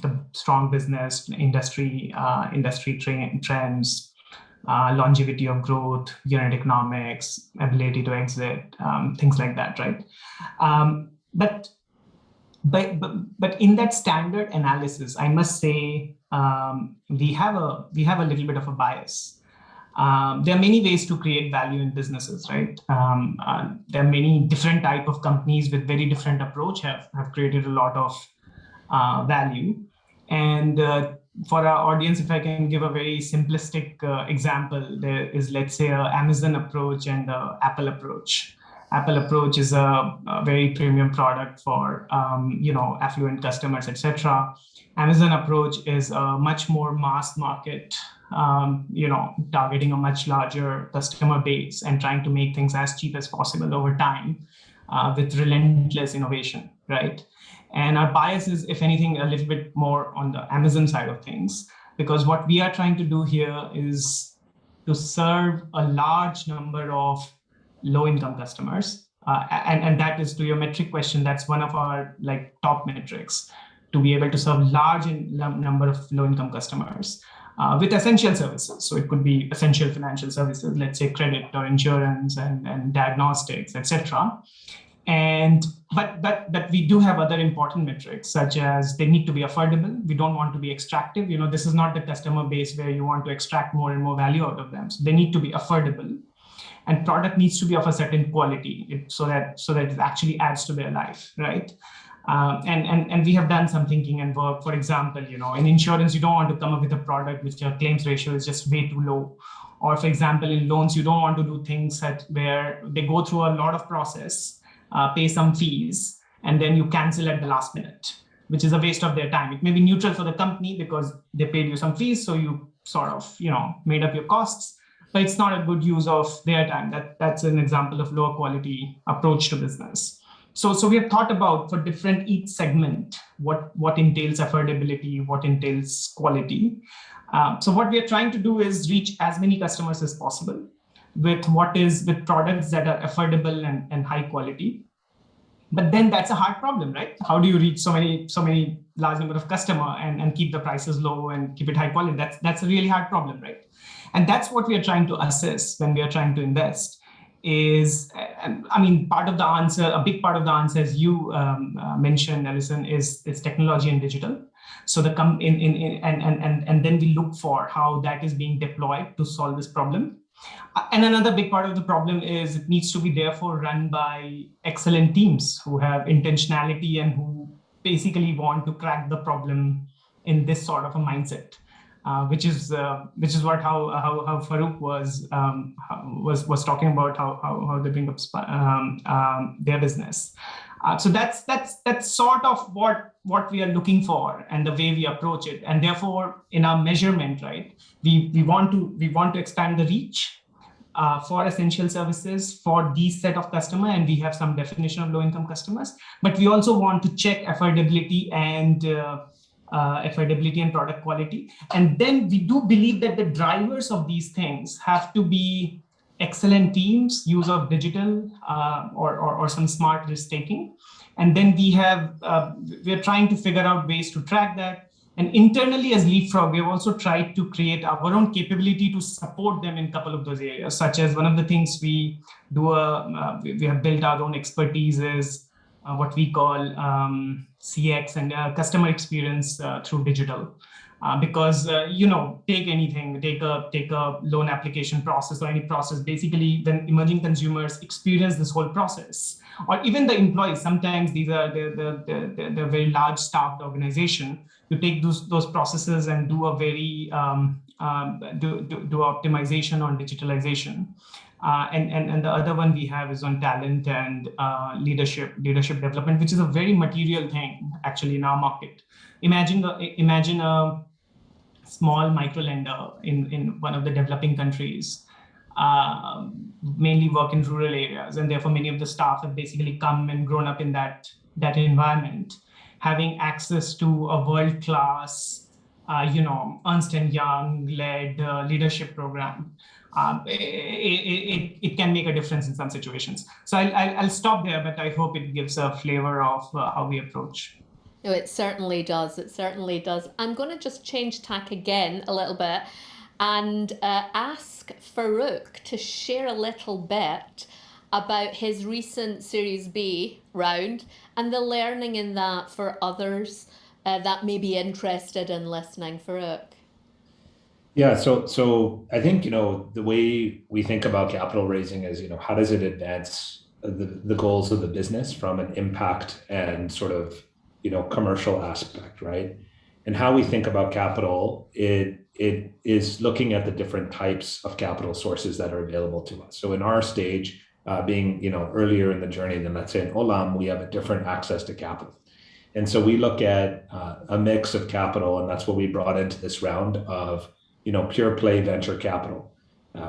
the strong business, industry trends, longevity of growth, unit economics, ability to exit, things like that, right? But in that standard analysis, I must say we have a little bit of a bias. There are many ways to create value in businesses, right? There are many different type of companies with very different approach have created a lot of value. And for our audience, if I can give a very simplistic example, there is, let's say, an Amazon approach and the Apple approach. Apple approach is a very premium product for affluent customers, etc. Amazon approach is a much more mass market, targeting a much larger customer base and trying to make things as cheap as possible over time with relentless innovation, right? And our bias is, if anything, a little bit more on the Amazon side of things, because what we are trying to do here is to serve a large number of low-income customers. And that is, to your metric question, that's one of our top metrics, to be able to serve large number of low-income customers with essential services. So it could be essential financial services, let's say credit or insurance and diagnostics, etc. But we do have other important metrics, such as they need to be affordable. We don't want to be extractive. This is not the customer base where you want to extract more and more value out of them. So they need to be affordable, and product needs to be of a certain quality so that it actually adds to their life, right? And we have done some thinking and work. For example, in insurance, you don't want to come up with a product which your claims ratio is just way too low. Or for example, in loans, you don't want to do things where they go through a lot of process, pay some fees, and then you cancel at the last minute, which is a waste of their time. It may be neutral for the company because they paid you some fees, so you sort of, made up your costs, but it's not a good use of their time. That's an example of lower quality approach to business. So we have thought about, for different each segment, what entails affordability, what entails quality. So what we are trying to do is reach as many customers as possible with products that are affordable and high quality. But then that's a hard problem, right? How do you reach so many large number of customer and keep the prices low and keep it high quality? That's a really hard problem, right? And that's what we are trying to assess when we are trying to invest. is, I mean, part of the answer, a big part of the answer, as you mentioned, Alison, is technology and digital. So and then we look for how that is being deployed to solve this problem. And another big part of the problem is it needs to be therefore run by excellent teams who have intentionality and who basically want to crack the problem in this sort of a mindset. Which is what how Farooq was talking about how they bring up their business. So that's sort of what we are looking for and the way we approach it. And therefore, in our measurement, right, we want to expand the reach for essential services for these set of customer, and we have some definition of low-income customers. But we also want to check affordability and product quality. And then we do believe that the drivers of these things have to be excellent teams, use of digital or some smart risk taking. And then we're trying to figure out ways to track that. And internally as Leapfrog, we've also tried to create our own capability to support them in a couple of those areas, such as one of the things we do, we have built our own expertise is what we call CX and customer experience through digital. Because take a loan application process or any process. Basically, when emerging consumers experience this whole process, or even the employees, sometimes these are the very large staffed organization. You take those processes and do a very do optimization on digitalization. And the other one we have is on talent and leadership development, which is a very material thing actually in our market. Imagine a small micro lender in one of the developing countries, mainly work in rural areas, and therefore many of the staff have basically come and grown up in that environment, having access to a world-class, Ernst & Young-led leadership program. It can make a difference in some situations. So I'll stop there, but I hope it gives a flavor of how we approach. No, it certainly does. It certainly does. I'm going to just change tack again a little bit and ask Farooq to share a little bit about his recent Series B round and the learning in that for others that may be interested in listening. Farooq. Yeah, so I think, the way we think about capital raising is, how does it advance the goals of the business from an impact and sort of, commercial aspect, right? And how we think about capital, it is looking at the different types of capital sources that are available to us. So in our stage, being, earlier in the journey than let's say in Olam, we have a different access to capital. And so we look at a mix of capital, and that's what we brought into this round of, pure play venture capital.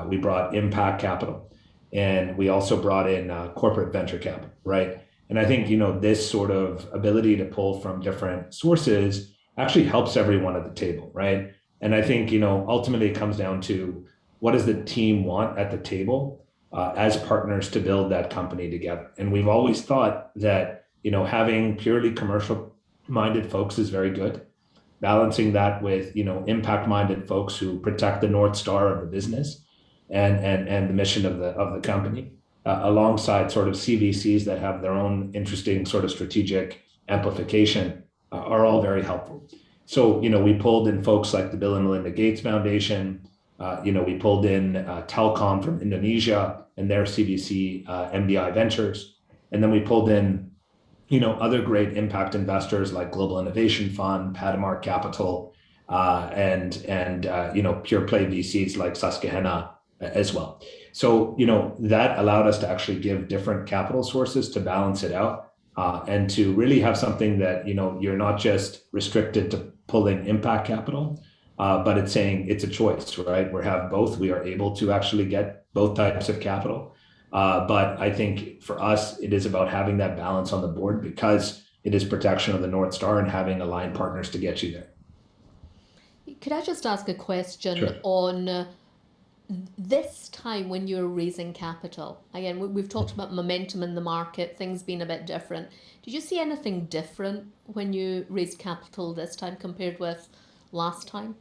We brought impact capital, and we also brought in corporate venture capital, right? And I think, this sort of ability to pull from different sources actually helps everyone at the table, right? And I think, ultimately it comes down to what does the team want at the table as partners to build that company together. And we've always thought that, having purely commercial minded folks is very good. Balancing that with, impact minded folks who protect the North Star of the business and the mission of the company, alongside sort of CVCs that have their own interesting sort of strategic amplification are all very helpful. So, we pulled in folks like the Bill and Melinda Gates Foundation. We pulled in Telkom from Indonesia and their CVC, MBI Ventures. And then we pulled in, other great impact investors like Global Innovation Fund, Padamar Capital, and pure play VCs like Susquehanna as well. So, that allowed us to actually give different capital sources to balance it out and to really have something that, you're not just restricted to pulling impact capital, but it's saying it's a choice, right? We have both. We are able to actually get both types of capital. But I think for us, it is about having that balance on the board because it is protection of the North Star and having aligned partners to get you there. Could I just ask a question Sure. on this time when you're raising capital? Again, we've talked about momentum in the market, things being a bit different. Did you see anything different when you raised capital this time compared with last time?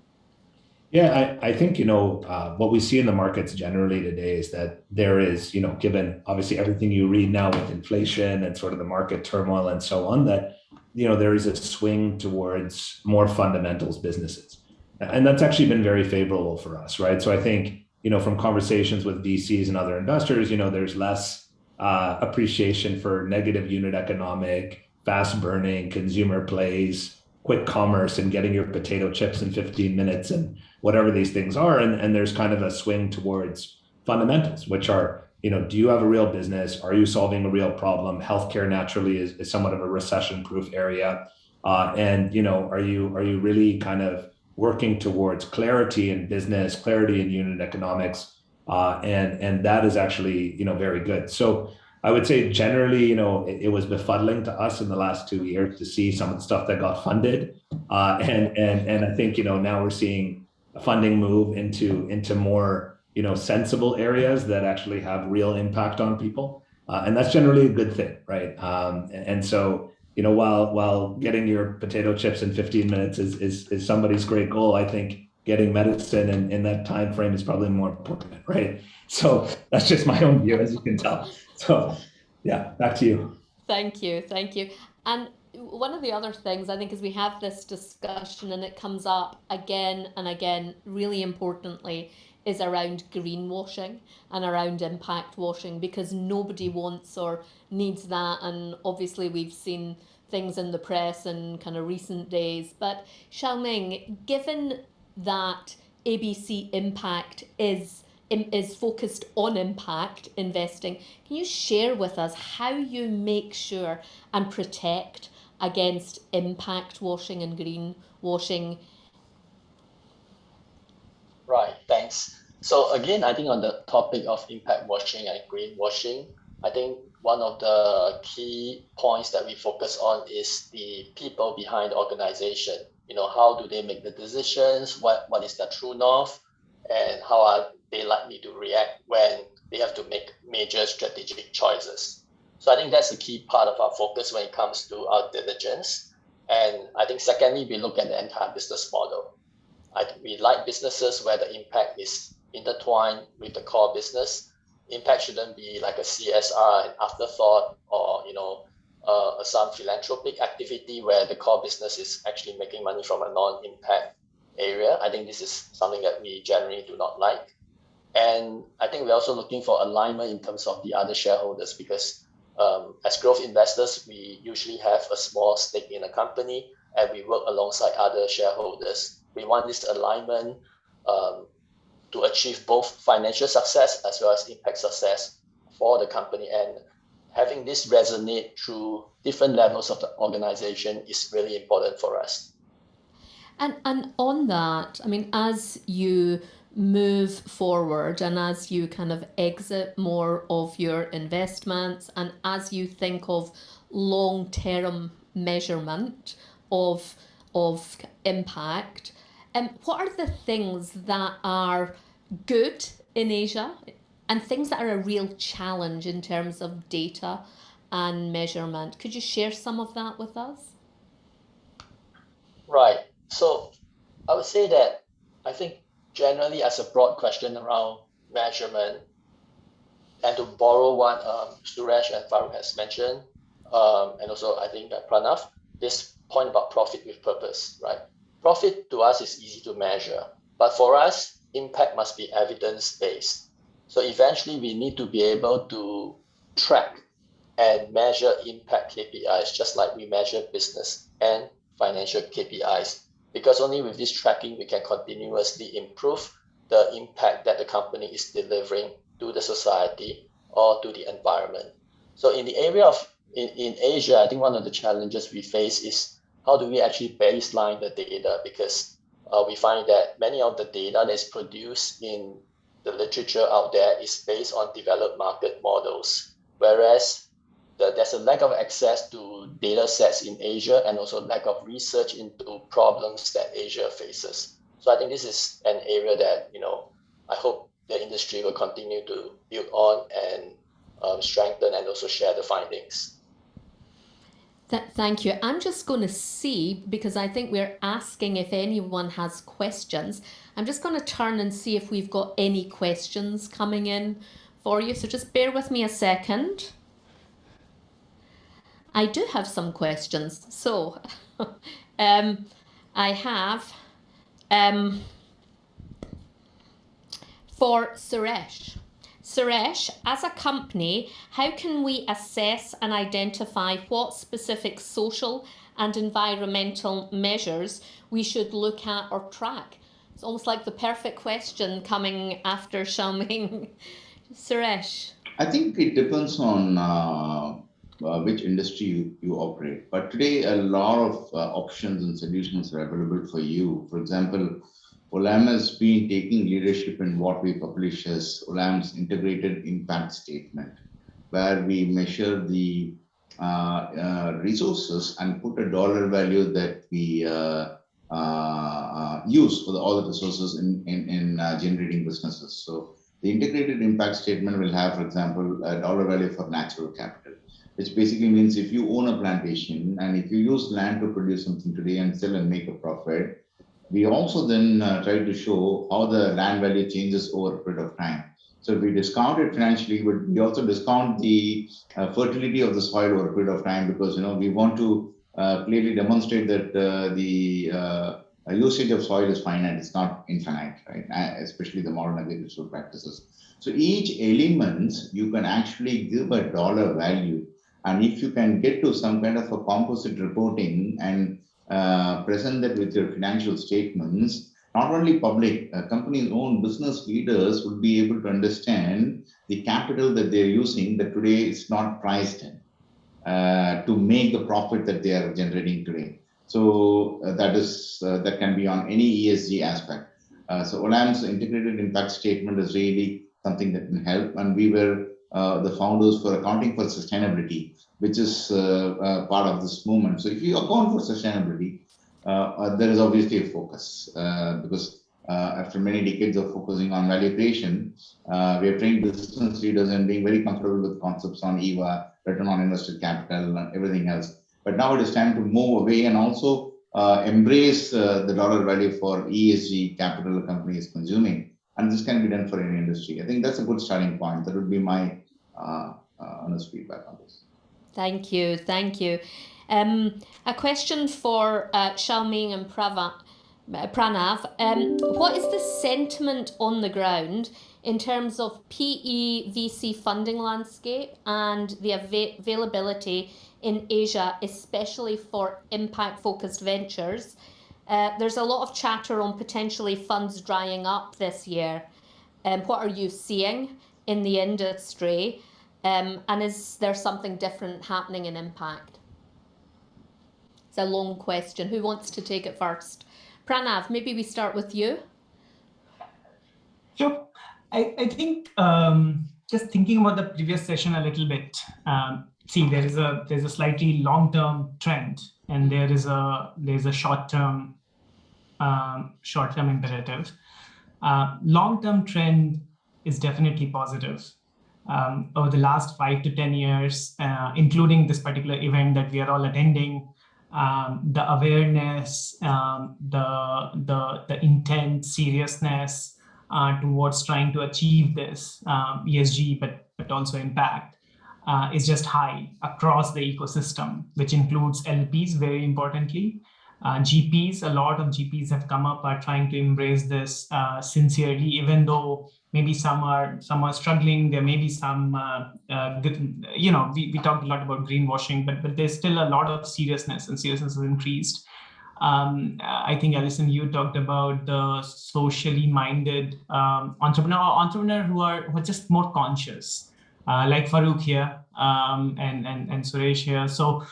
Yeah, I think, what we see in the markets generally today is that there is, given obviously everything you read now with inflation and sort of the market turmoil and so on, that, there is a swing towards more fundamentals businesses. And that's actually been very favorable for us, right? So I think, from conversations with VCs and other investors, there's less appreciation for negative unit economic, fast burning consumer plays, quick commerce, and getting your potato chips in 15 minutes and whatever these things are. And there's kind of a swing towards fundamentals, which are, do you have a real business? Are you solving a real problem? Healthcare naturally is somewhat of a recession-proof area. And, are you really kind of working towards clarity in business, clarity in unit economics? And that is actually, very good. So I would say generally, it was befuddling to us in the last 2 years to see some of the stuff that got funded. And I think, now we're seeing funding move into more, sensible areas that actually have real impact on people. And that's generally a good thing, right? And so, while getting your potato chips in 15 minutes is somebody's great goal, I think getting medicine in that time frame is probably more important, right? So that's just my own view, as you can tell. So yeah, back to you. Thank you. And one of the other things I think is we have this discussion and it comes up again and again, really importantly, is around greenwashing and around impact washing, because nobody wants or needs that. And obviously we've seen things in the press in kind of recent days. But Xiaoming, given that ABC Impact is focused on impact investing, can you share with us how you make sure and protect against impact washing and greenwashing? Right, thanks. So again, I think on the topic of impact washing and greenwashing, I think one of the key points that we focus on is the people behind the organization. How do they make the decisions? What is the true north? And how are they likely to react when they have to make major strategic choices? So I think that's a key part of our focus when it comes to our diligence. And I think secondly, we look at the entire business model. We like businesses where the impact is intertwined with the core business. Impact shouldn't be like a CSR, an afterthought, or some philanthropic activity where the core business is actually making money from a non-impact area. I think this is something that we generally do not like. And I think we're also looking for alignment in terms of the other shareholders, because as growth investors, we usually have a small stake in a company and we work alongside other shareholders. We want this alignment to achieve both financial success as well as impact success for the company. And having this resonate through different levels of the organization is really important for us. And on that, I mean, as you move forward and as you kind of exit more of your investments and as you think of long-term measurement of impact, what are the things that are good in Asia and things that are a real challenge in terms of data and measurement? Could you share some of that with us? Right. So I would say that I think generally as a broad question around measurement, and to borrow what Suresh and Farouk has mentioned, and also I think that Pranav, this point about profit with purpose, right? Profit to us is easy to measure, but for us, impact must be evidence-based. So eventually we need to be able to track and measure impact KPIs, just like we measure business and financial KPIs, because only with this tracking, we can continuously improve the impact that the company is delivering to the society or to the environment. So in the area of, in Asia, I think one of the challenges we face is how do we actually baseline the data? Because we find that many of the data that's produced in the literature out there is based on developed market models, whereas there's a lack of access to data sets in Asia and also lack of research into problems that Asia faces. So I think this is an area that, I hope the industry will continue to build on and strengthen and also share the findings. Thank you. I'm just going to see, because I think we're asking if anyone has questions. I'm just going to turn and see if we've got any questions coming in for you. So just bear with me a second. I do have some questions. So I have for Suresh. Suresh, as a company, how can we assess and identify what specific social and environmental measures we should look at or track? It's almost like the perfect question coming after Xiaoming. Suresh. I think it depends on which industry you operate. But today, a lot of options and solutions are available for you. For example, Olam has been taking leadership in what we publish as Olam's Integrated Impact Statement, where we measure the resources and put a dollar value that we use for all the resources in generating businesses. So the Integrated Impact Statement will have, for example, a dollar value for natural capital, which basically means if you own a plantation and if you use land to produce something today and sell and make a profit, we also then try to show how the land value changes over a period of time. So we discount it financially, but we also discount the fertility of the soil over a period of time, because we want to clearly demonstrate that the usage of soil is finite; it's not infinite, right? Especially the modern agricultural practices. So each element you can actually give a dollar value, and if you can get to some kind of a composite reporting and present that with your financial statements, not only public, companies' own business leaders would be able to understand the capital that they're using that today is not priced in to make the profit that they are generating today. So that can be on any ESG aspect. So Olam's Integrated Impact Statement is really something that can help, and we were the founders for Accounting for Sustainability, which is part of this movement. So if you account for sustainability, there is obviously a focus because after many decades of focusing on value creation, we have trained business leaders and being very comfortable with concepts on EVA, return on invested capital, and everything else. But now it is time to move away and also embrace the dollar value for ESG capital a company is consuming. And this can be done for any industry. I think that's a good starting point. That would be my honest feedback on this. Thank you. Thank you. A question for Xiaoming and Pranav. What is the sentiment on the ground in terms of PE VC funding landscape and the availability in Asia, especially for impact-focused ventures? There's a lot of chatter on potentially funds drying up this year. What are you seeing in the industry? And is there something different happening in impact? It's a long question. Who wants to take it first? Pranav, maybe we start with you. Sure. I think just thinking about the previous session a little bit, see, there's a slightly long-term trend, and there's a short-term imperative. Long-term trend is definitely positive. Over the last 5 to 10 years, including this particular event that we are all attending, the awareness, the intent, seriousness towards trying to achieve this ESG, but also impact, is just high across the ecosystem, which includes LPs, very importantly. GPs, a lot of GPs have come up, are trying to embrace this sincerely, even though maybe some are struggling. There may be some, we talked a lot about greenwashing, but there's still a lot of seriousness, and seriousness has increased. I think, Alison, you talked about the socially minded entrepreneur who are just more conscious, like Farooq here and Suresh here. So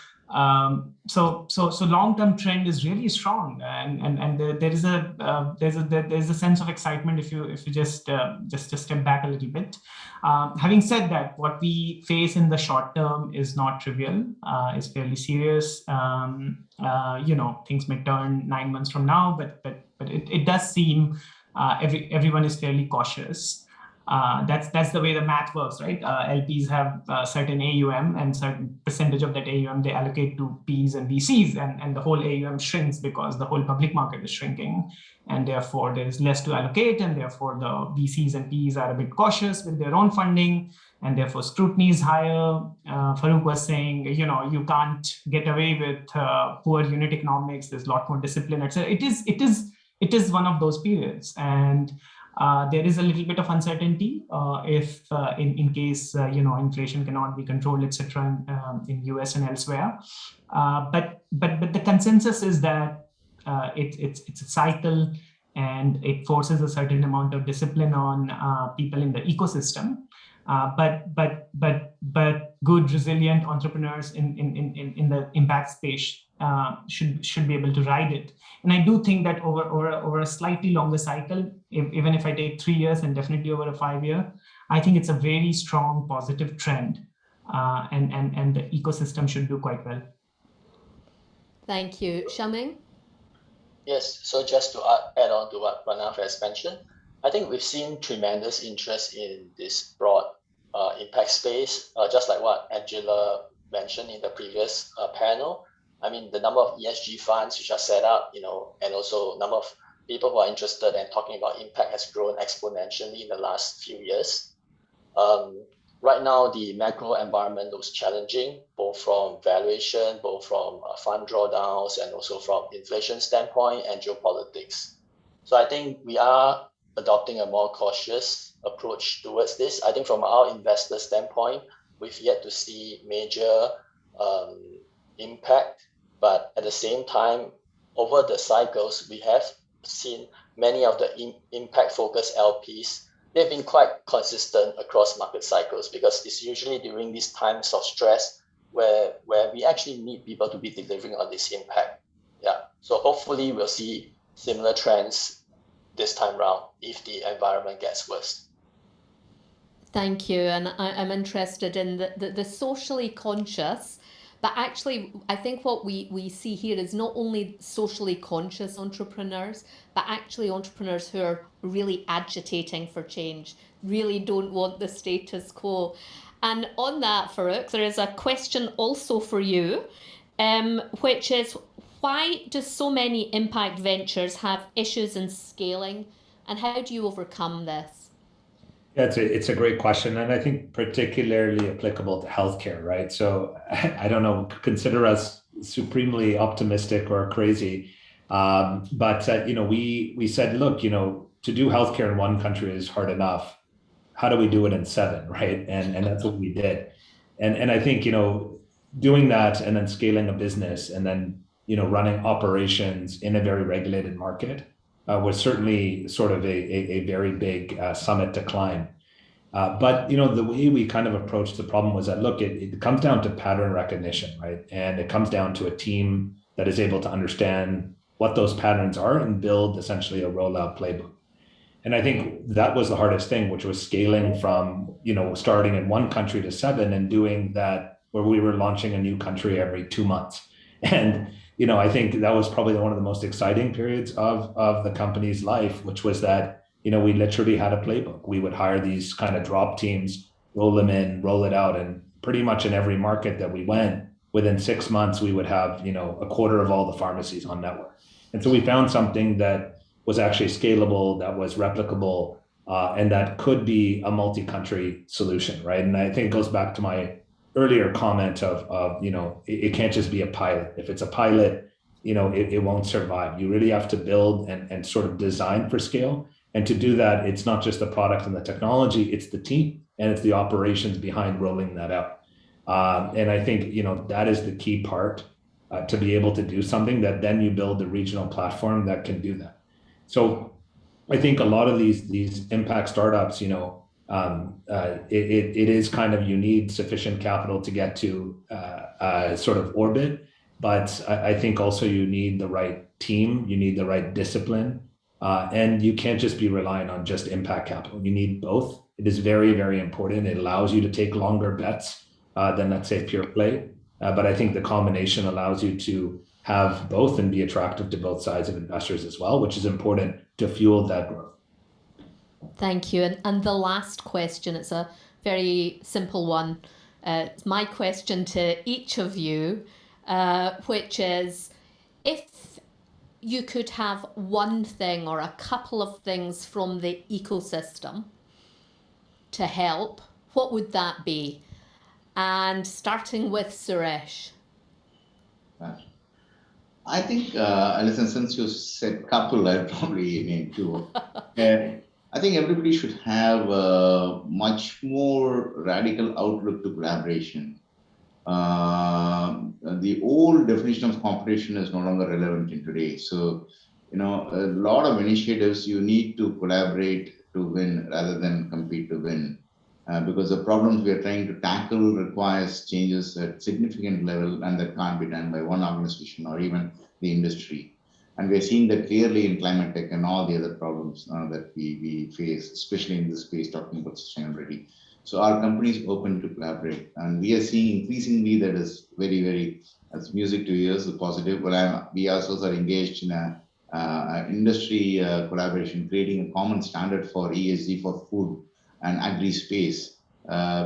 long-term trend is really strong, and there's a sense of excitement if you just step back a little bit. Having said that, what we face in the short term is not trivial. It's fairly serious. Things may turn 9 months from now, but it does seem everyone is fairly cautious. That's the way the math works, right? LPs have a certain AUM, and certain percentage of that AUM they allocate to Ps and VCs, and the whole AUM shrinks because the whole public market is shrinking, and therefore there is less to allocate, and therefore the VCs and Ps are a bit cautious with their own funding, and therefore scrutiny is higher. Farooq was saying, you can't get away with poor unit economics. There's a lot more discipline, etc. It is one of those periods, and there is a little bit of uncertainty if in case inflation cannot be controlled, etc. in US and elsewhere. But the consensus is that it's a cycle, and it forces a certain amount of discipline on people in the ecosystem. But good, resilient entrepreneurs in the impact space should be able to ride it. And I do think that over a slightly longer cycle, even if I take 3 years and definitely over a 5-year, I think it's a very strong positive trend, and the ecosystem should do quite well. Thank you. Xiaoming? Yes, so just to add on to what Pranav has mentioned, I think we've seen tremendous interest in this broad impact space, just like what Angela mentioned in the previous panel. I mean, the number of ESG funds which are set up, and also number of people who are interested and talking about impact has grown exponentially in the last few years. Right now, the macro environment looks challenging, both from valuation, both from fund drawdowns, and also from inflation standpoint and geopolitics. So I think we are adopting a more cautious approach towards this. I think from our investor standpoint, we've yet to see major impact, but at the same time, over the cycles, we have seen many of the impact-focused LPs. They've been quite consistent across market cycles, because it's usually during these times of stress where we actually need people to be delivering on this impact. Yeah, so hopefully we'll see similar trends this time around if the environment gets worse. Thank you. And I'm interested in the socially conscious, but actually I think what we see here is not only socially conscious entrepreneurs, but actually entrepreneurs who are really agitating for change, really don't want the status quo. And on that, Farooq, there is a question also for you, which is, why do so many impact ventures have issues in scaling, and how do you overcome this? Yeah, it's a great question, and I think particularly applicable to healthcare, right? So I don't know, consider us supremely optimistic or crazy, but we said, look, to do healthcare in one country is hard enough. How do we do it in 7, right? And that's what we did. And I think doing that and then scaling a business and then running operations in a very regulated market was certainly sort of a very big summit to climb. But the way we kind of approached the problem was that, look, it comes down to pattern recognition, right? And it comes down to a team that is able to understand what those patterns are and build essentially a rollout playbook. And I think that was the hardest thing, which was scaling from starting in 1 country to 7 and doing that where we were launching a new country every 2 months. And I think that was probably one of the most exciting periods of the company's life, which was that, we literally had a playbook. We would hire these kind of drop teams, roll them in, roll it out. And pretty much in every market that we went, within 6 months, we would have, a quarter of all the pharmacies on network. And so we found something that was actually scalable, that was replicable, and that could be a multi-country solution, right? And I think it goes back to my earlier comment of it can't just be a pilot. If it's a pilot, it won't survive. You really have to build and sort of design for scale. And to do that, it's not just the product and the technology, it's the team and it's the operations behind rolling that out. And I think, that is the key part to be able to do something that then you build the regional platform that can do that. So I think a lot of these impact startups, it is kind of, you need sufficient capital to get to sort of orbit, but I think also you need the right team, you need the right discipline, and you can't just be reliant on just impact capital. You need both. It is very, very important. It allows you to take longer bets than, let's say, pure play. But I think the combination allows you to have both and be attractive to both sides of investors as well, which is important to fuel that growth. Thank you. And the last question, it's a very simple one. It's my question to each of you, which is, if you could have one thing or a couple of things from the ecosystem to help, what would that be? And starting with Suresh. I think, Alison, since you said couple, I'll probably name two. I think everybody should have a much more radical outlook to collaboration. The old definition of competition is no longer relevant in today. So, a lot of initiatives you need to collaborate to win rather than compete to win. Because the problems we are trying to tackle requires changes at significant level, and that can't be done by one organization or even the industry. And we're seeing that clearly in climate tech and all the other problems that we face, especially in this space, talking about sustainability. So our company is open to collaborate, and we are seeing increasingly that is very, very, as music to ears, the positive. But we also are engaged in a industry collaboration, creating a common standard for ESG for food and agri space,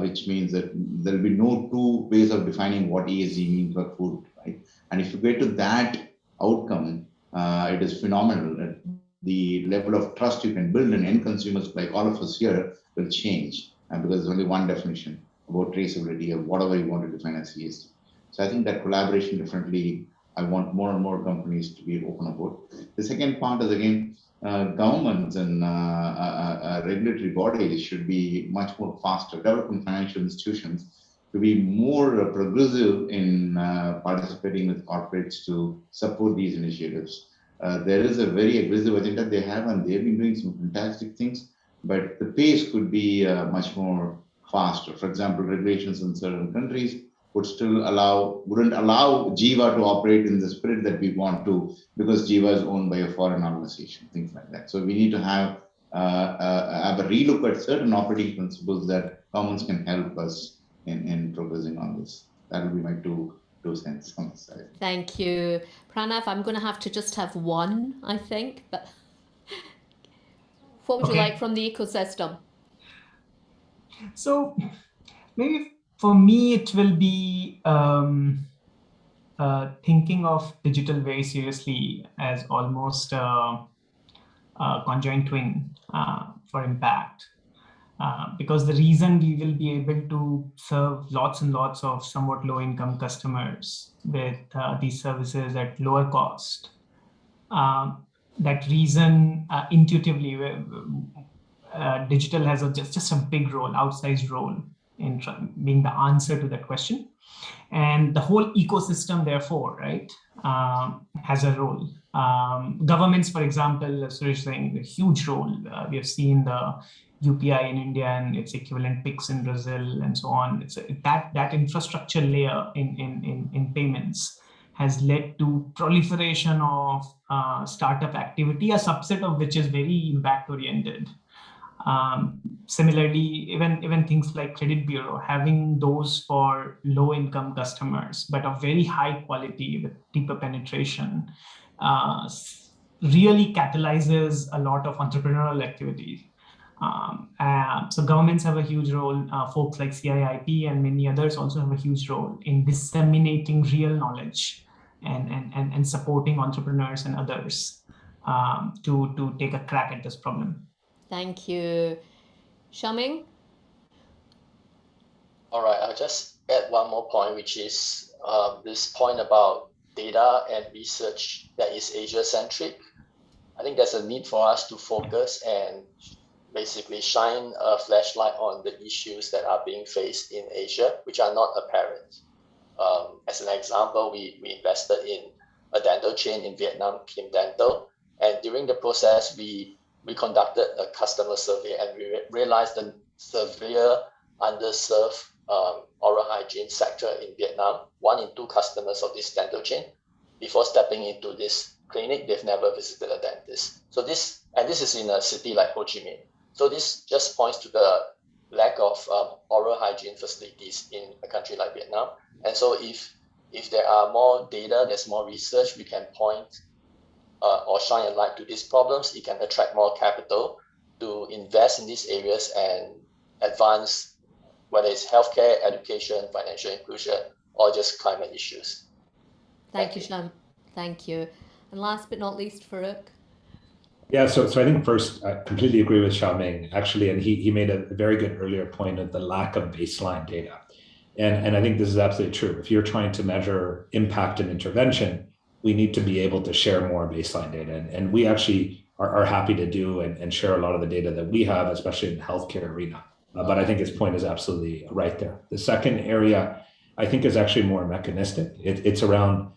which means that there will be no two ways of defining what ESG means for food, right? And if you get to that outcome, it is phenomenal. The level of trust you can build in end consumers like all of us here will change, because there's only one definition about traceability of whatever you want to define as ESG. So I think that collaboration definitely, I want more and more companies to be open about. The second part is, again, governments and regulatory bodies should be much more faster, developing financial institutions to be more progressive in participating with corporates to support these initiatives. There is a very aggressive agenda they have, and they've been doing some fantastic things, but the pace could be much more faster. For example, regulations in certain countries wouldn't allow Jiva to operate in the spirit that we want to, because Jiva is owned by a foreign organization, things like that. So we need to have a relook at certain operating principles that governments can help us in progressing on this. That will be my two cents on the side. Thank you. Pranav, I'm going to have to just have one, I think, but what would you like from the ecosystem? So maybe for me, it will be thinking of digital very seriously as almost a conjoined twin for impact. Because the reason we will be able to serve lots and lots of somewhat low-income customers with these services at lower cost, that reason intuitively, digital has just a big role, outsized role in being the answer to that question. And the whole ecosystem, therefore, right, has a role. Governments, for example, Suresh saying, a huge role. We have seen the UPI in India and its equivalent PIX in Brazil and so on. It's that infrastructure layer in payments has led to proliferation of startup activity, a subset of which is very impact oriented. Similarly, even things like credit bureau, having those for low income customers, but of very high quality with deeper penetration, really catalyzes a lot of entrepreneurial activity. So governments have a huge role. Folks like CIIP and many others also have a huge role in disseminating real knowledge and supporting entrepreneurs and others to take a crack at this problem. Thank you. Xiaoming? All right, I'll just add one more point, which is this point about data and research that is Asia-centric. I think there's a need for us to focus and basically shine a flashlight on the issues that are being faced in Asia, which are not apparent. As an example, we invested in a dental chain in Vietnam, Kim Dental, and during the process, we conducted a customer survey, and we realized the severe underserved oral hygiene sector in Vietnam. 1 in 2 customers of this dental chain, before stepping into this clinic, they've never visited a dentist. So this is in a city like Ho Chi Minh. So this just points to the lack of oral hygiene facilities in a country like Vietnam. And so if there are more data, there's more research, we can point or shine a light to these problems, it can attract more capital to invest in these areas and advance, whether it's healthcare, education, financial inclusion, or just climate issues. Thank you, Shyam. Thank you. And last but not least, Farooq. Yeah, so I think first, I completely agree with Xiaoming, actually, and he made a very good earlier point of the lack of baseline data. And I think this is absolutely true. If you're trying to measure impact and intervention, we need to be able to share more baseline data. And we actually are happy to do and share a lot of the data that we have, especially in the healthcare arena. But I think his point is absolutely right there. The second area, I think, is actually more mechanistic. It's around,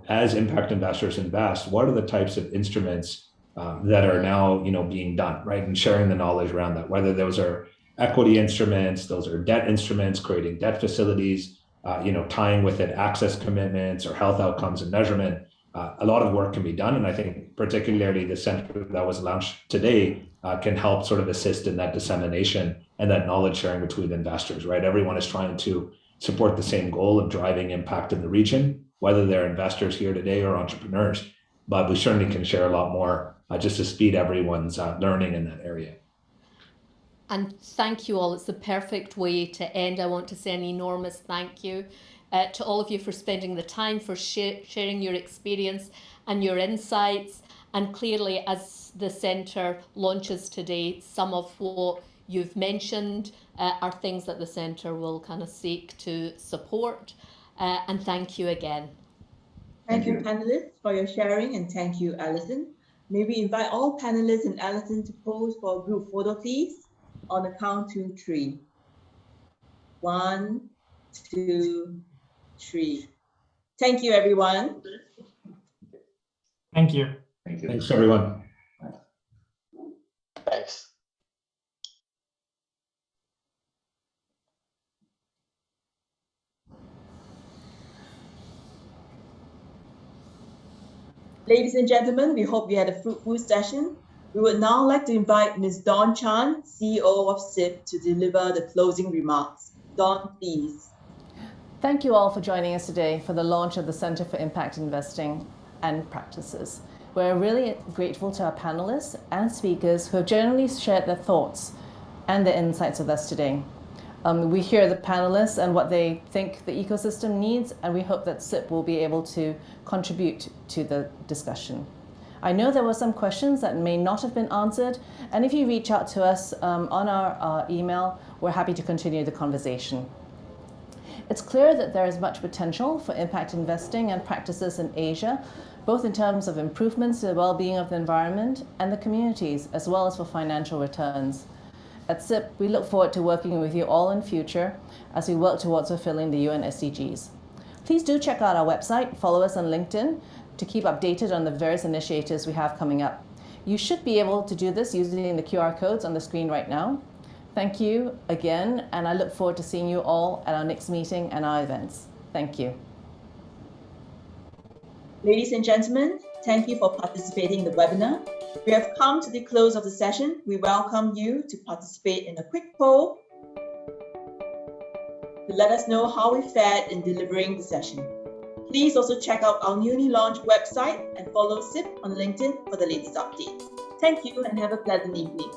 as impact investors invest, what are the types of instruments that are now, being done, right? And sharing the knowledge around that, whether those are equity instruments, those are debt instruments, creating debt facilities, tying with it access commitments or health outcomes and measurement. A lot of work can be done. And I think particularly the center that was launched today can help sort of assist in that dissemination and that knowledge sharing between investors, right? Everyone is trying to support the same goal of driving impact in the region, whether they're investors here today or entrepreneurs. But we certainly can share a lot more just to speed everyone's learning in that area. And thank you all. It's the perfect way to end. I want to say an enormous thank you to all of you for spending the time, for sharing your experience and your insights. And clearly, as the centre launches today, some of what you've mentioned are things that the centre will kind of seek to support. And thank you again. Thank you, panelists, for your sharing, and thank you, Alison. May we invite all panelists and Alison to pose for a group photo, please, on the count 2, 3. 1, 2, 3. Thank you, everyone. Thank you. Thank you. Thanks, everyone. Thanks. Ladies and gentlemen, we hope you had a fruitful session. We would now like to invite Ms. Dawn Chan, CEO of SIP, to deliver the closing remarks. Dawn, please. Thank you all for joining us today for the launch of the Centre for Impact Investing and Practices. We're really grateful to our panelists and speakers who have generally shared their thoughts and their insights with us today. We hear the panelists and what they think the ecosystem needs, and we hope that SIP will be able to contribute to the discussion. I know there were some questions that may not have been answered, and if you reach out to us on our email, we're happy to continue the conversation. It's clear that there is much potential for impact investing and practices in Asia, both in terms of improvements to the well-being of the environment and the communities, as well as for financial returns. At SIP, we look forward to working with you all in future as we work towards fulfilling the UN SDGs. Please do check out our website, follow us on LinkedIn to keep updated on the various initiatives we have coming up. You should be able to do this using the QR codes on the screen right now. Thank you again, and I look forward to seeing you all at our next meeting and our events. Thank you. Ladies and gentlemen, thank you for participating in the webinar. We have come to the close of the session. We welcome you to participate in a quick poll to let us know how we fared in delivering the session. Please also check out our newly launched website and follow SIP on LinkedIn for the latest updates. Thank you and have a pleasant evening.